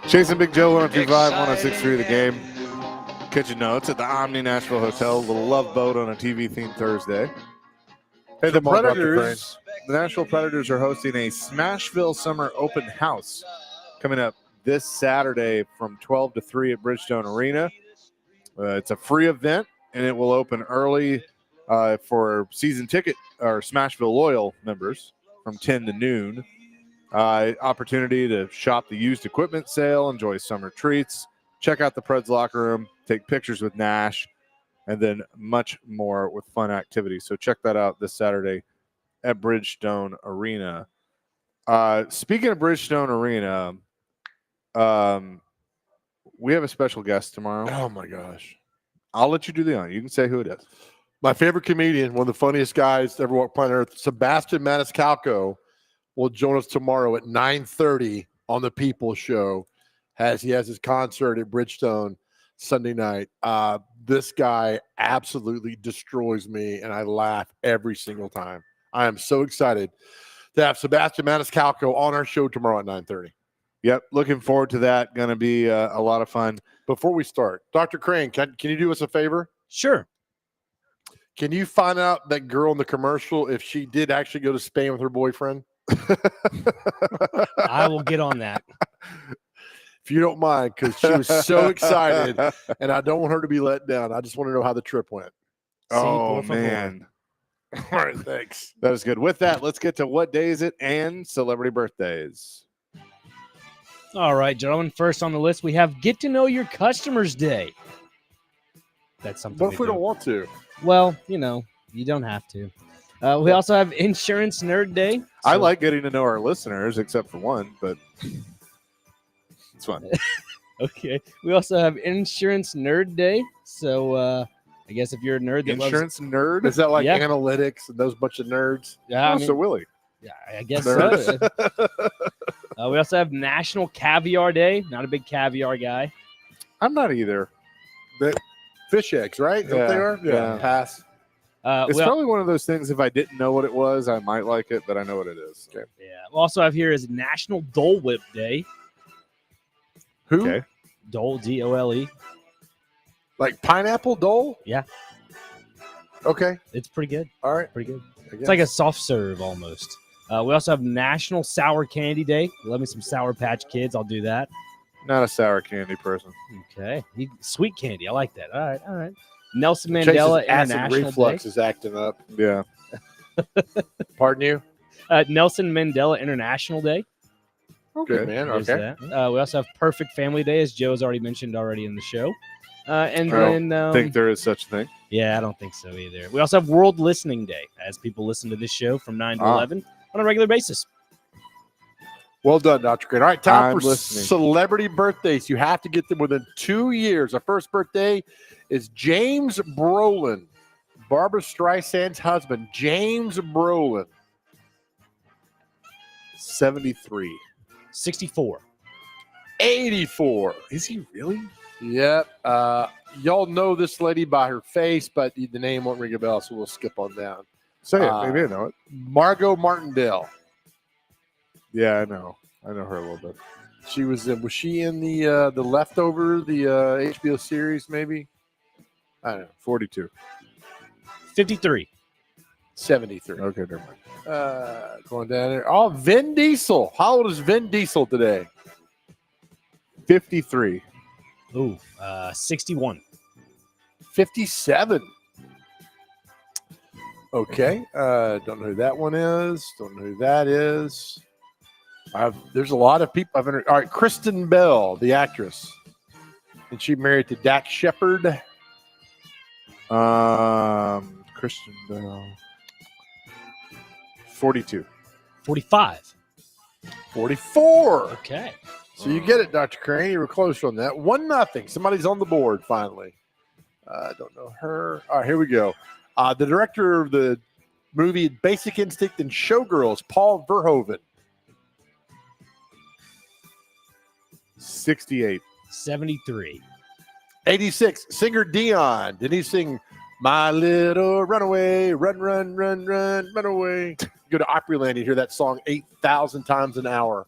Chasing Big Joe 1025, 1063 The Game. Kitchen notes at the Omni Nashville Hotel. A little love boat on a TV themed Thursday. Hey, the Come on, Dr. Predators, the Nashville Predators are hosting a Smashville Summer Open House coming up this Saturday from 12 to 3 at Bridgestone Arena. It's a free event, and it will open early for season ticket or Smashville Loyal members from 10 to noon. Opportunity to shop the used equipment sale, enjoy summer treats, check out the Preds locker room, take pictures with Nash, and then much more with fun activities. So check that out this Saturday at Bridgestone Arena. Speaking of Bridgestone Arena, we have a special guest tomorrow. Oh my gosh. I'll let you do the honor. You can say who it is. My favorite comedian, one of the funniest guys to ever walk planet Earth, Sebastian Maniscalco, will join us tomorrow at 9:30 on the People Show. He has his concert at Bridgestone Sunday night. This guy absolutely destroys me, and I laugh every single time. I am so excited to have Sebastian Maniscalco on our show tomorrow at 9:30. Yep, looking forward to that. Going to be a lot of fun. Before we start, Dr. Crane, can you do us a favor? Sure. Can you find out that girl in the commercial if she did actually go to Spain with her boyfriend? I will get on that. If you don't mind, because she was so excited, and I don't want her to be let down. I just want to know how the trip went. Oh, por favor. man. All right, thanks. That is good. With that, let's get to what day is it and celebrity birthdays. All right, gentlemen. First on the list, we have Get to Know Your Customers Day. That's something. What if we don't want to? Well, you don't have to. We also have Insurance Nerd Day. I So- like getting to know our listeners, except for one, but it's fun. Okay. We also have Insurance Nerd Day. So I guess if you're a nerd that Insurance nerd? Is that like Yeah. analytics and those bunch of nerds? yeah, I Oh, mean, so Willie. yeah, I guess so. We also have National Caviar Day. Not a big caviar guy. I'm not either. Fish eggs, right? Is that what they Yeah, are? yeah. Pass. It's we, probably one of those things, if I didn't know what it was, I might like it, but I know what it is. Okay. yeah. We also have here is National Dole Whip Day. Who? Okay. Dole, D-O-L-E. Like pineapple dole? Yeah. Okay. It's pretty good. All right. Pretty good. I It's guess. like a soft serve almost. We also have National Sour Candy Day. Love me some Sour Patch Kids. I'll do that. Not a sour candy person. Okay. Sweet candy. I like that. All right. Nelson Chase's Mandela acid International reflux Day. is acting up. Yeah. Pardon you? Nelson Mandela International Day. Good man. There's Okay. that. We also have Perfect Family Day, as Joe's already mentioned in the show. And I then, don't think there is such a thing. yeah, I don't think so either. We also have World Listening Day, as people listen to this show from 9 to 11 on a regular basis. Well done, Dr. Crane. All right, time I'm for listening. celebrity birthdays. You have to get them within 2 years. Our first birthday is James Brolin, Barbara Streisand's husband, James Brolin. 73. 64. 84. Is he really? Yep. Y'all know this lady by her face, but the name won't ring a bell, so we'll skip on down. Say it. Maybe I know it. Margot Martindale. Yeah, I know. I know her a little bit. She was she in the Leftover, the HBO series, maybe? I don't know. 42. 53. 73. Okay, never mind. Going down there. Oh, Vin Diesel. How old is Vin Diesel today? 53. Ooh, 61. 57. Okay. Don't know who that one is. Don't know who that is. There's a lot of people. All right, Kristen Bell, the actress. And she married to Dax Shepard. Christian Bell. 42. 45. 44. Okay. So you get it, Dr. Crane. You were close on that. 1-0. Somebody's on the board finally. I don't know her. All right, here we go. The director of the movie Basic Instinct and Showgirls, Paul Verhoeven. 68. 73. 86. Singer Dion. Did he sing My Little Runaway? Run, run, run, run, run away. Go to Opryland, you hear that song 8,000 times an hour.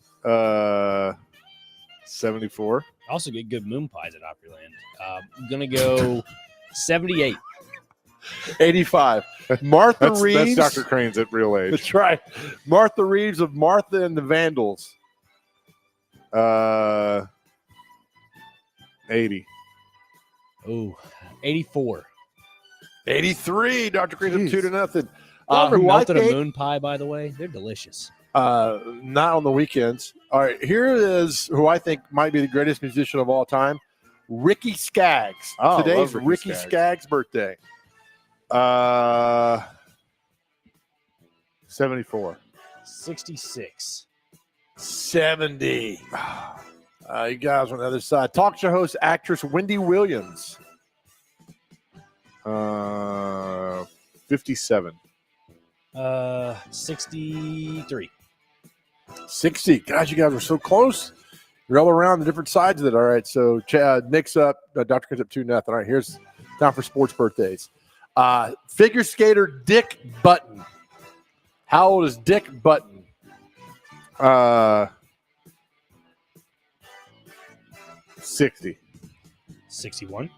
74. Also get good moon pies at Opryland. I'm gonna go 78. 85. Martha That's Reeves. Dr. Crane's at real age. That's right. Martha Reeves of Martha and the Vandals. 80. Oh, 84. 83. Dr. Crane's up Jeez. 2-0. Ever Who I melted a think- moon pie, by the way? They're delicious. not on the weekends. All right, here is who I think might be the greatest musician of all time, Ricky Skaggs. Oh, I Today's love Ricky Ricky Skaggs. Skaggs' birthday. 74. 66. 70. You guys on the other side. Talk show host, actress Wendy Williams. 57. 63. 60. Gosh, you guys are so close. You're all around the different sides of it. All right, so Nick's up. Dr. Crane's up 2-0. All right, here's time for sports birthdays. Figure skater Dick Button. How old is Dick Button? 60. 61.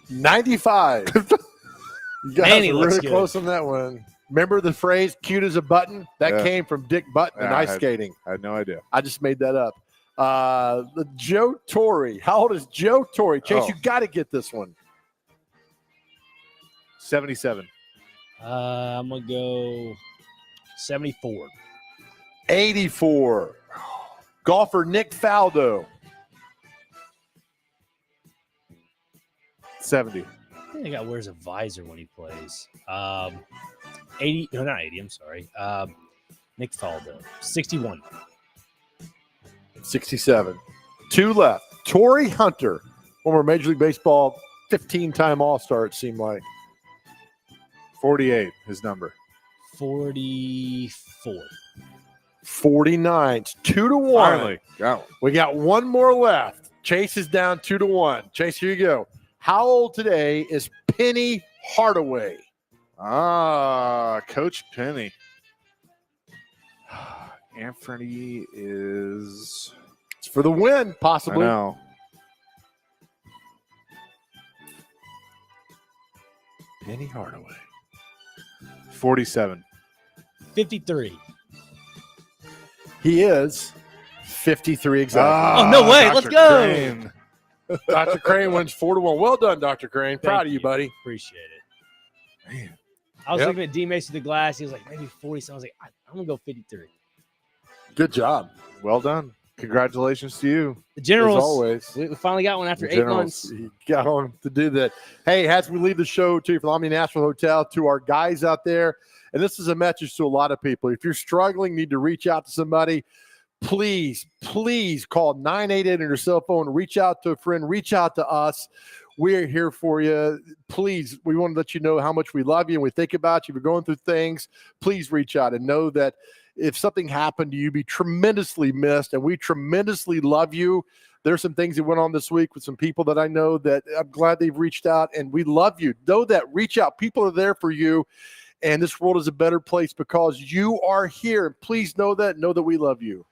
95. You guys Man, he are looks really good. close on that one. Remember the phrase "cute as a button"? That Yeah. came from Dick Button in Yeah, I ice had- skating. I had no idea. I just made that up. Joe Torre. How old is Joe Torre? Chase, Oh. you got to get this one. 77. I'm going to go 74. 84. Golfer Nick Faldo. 70. I think the guy wears a visor when he plays. 80. No, not 80. I'm sorry. Nick Faldo. 61. 67. 2 left. Torrey Hunter, former Major League Baseball 15-time All-Star, it seemed like. 48, his number. 44. 49. It's 2-1. Finally. Got one. We got one more left. Chase is down 2-1. Chase, here you go. How old today is Penny Hardaway? Coach Penny. Anthony is. It's for the win, I possibly. know. Penny Hardaway. 47. 53. He is 53 exactly. Oh, no way. Let's go. Crane. Dr. Crane wins 4-1. Well done, Dr. Crane. Proud Thank of you, you. buddy. Appreciate it. Man. I was Yep. looking at D Mason the glass. He was like, maybe 40. So I was like, I'm going to go 53. Good job. Well done. Congratulations to you. The As Generals. always. We finally got one after The 8 Generals. months. You got on to do that. Hey, as we leave the show, too, from the Omni National Hotel, to our guys out there, and this is a message to a lot of people. If you're struggling, need to reach out to somebody, please call 988 on your cell phone. Reach out to a friend. Reach out to us. We're here for you. Please, we want to let you know how much we love you and we think about you. If you're going through things, please reach out and know that if something happened to you, be tremendously missed, and we tremendously love you. There's some things that went on this week with some people that I know that I'm glad they've reached out, and we love you. Know that. Reach out. People are there for you, and this world is a better place because you are here. Please know that. Know that we love you.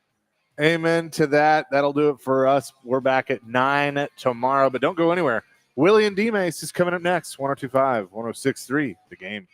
Amen to that. That'll do it for us. We're back at 9 tomorrow, but don't go anywhere. Willie and D-Mace is coming up next. 102.5, 106.3, The Game.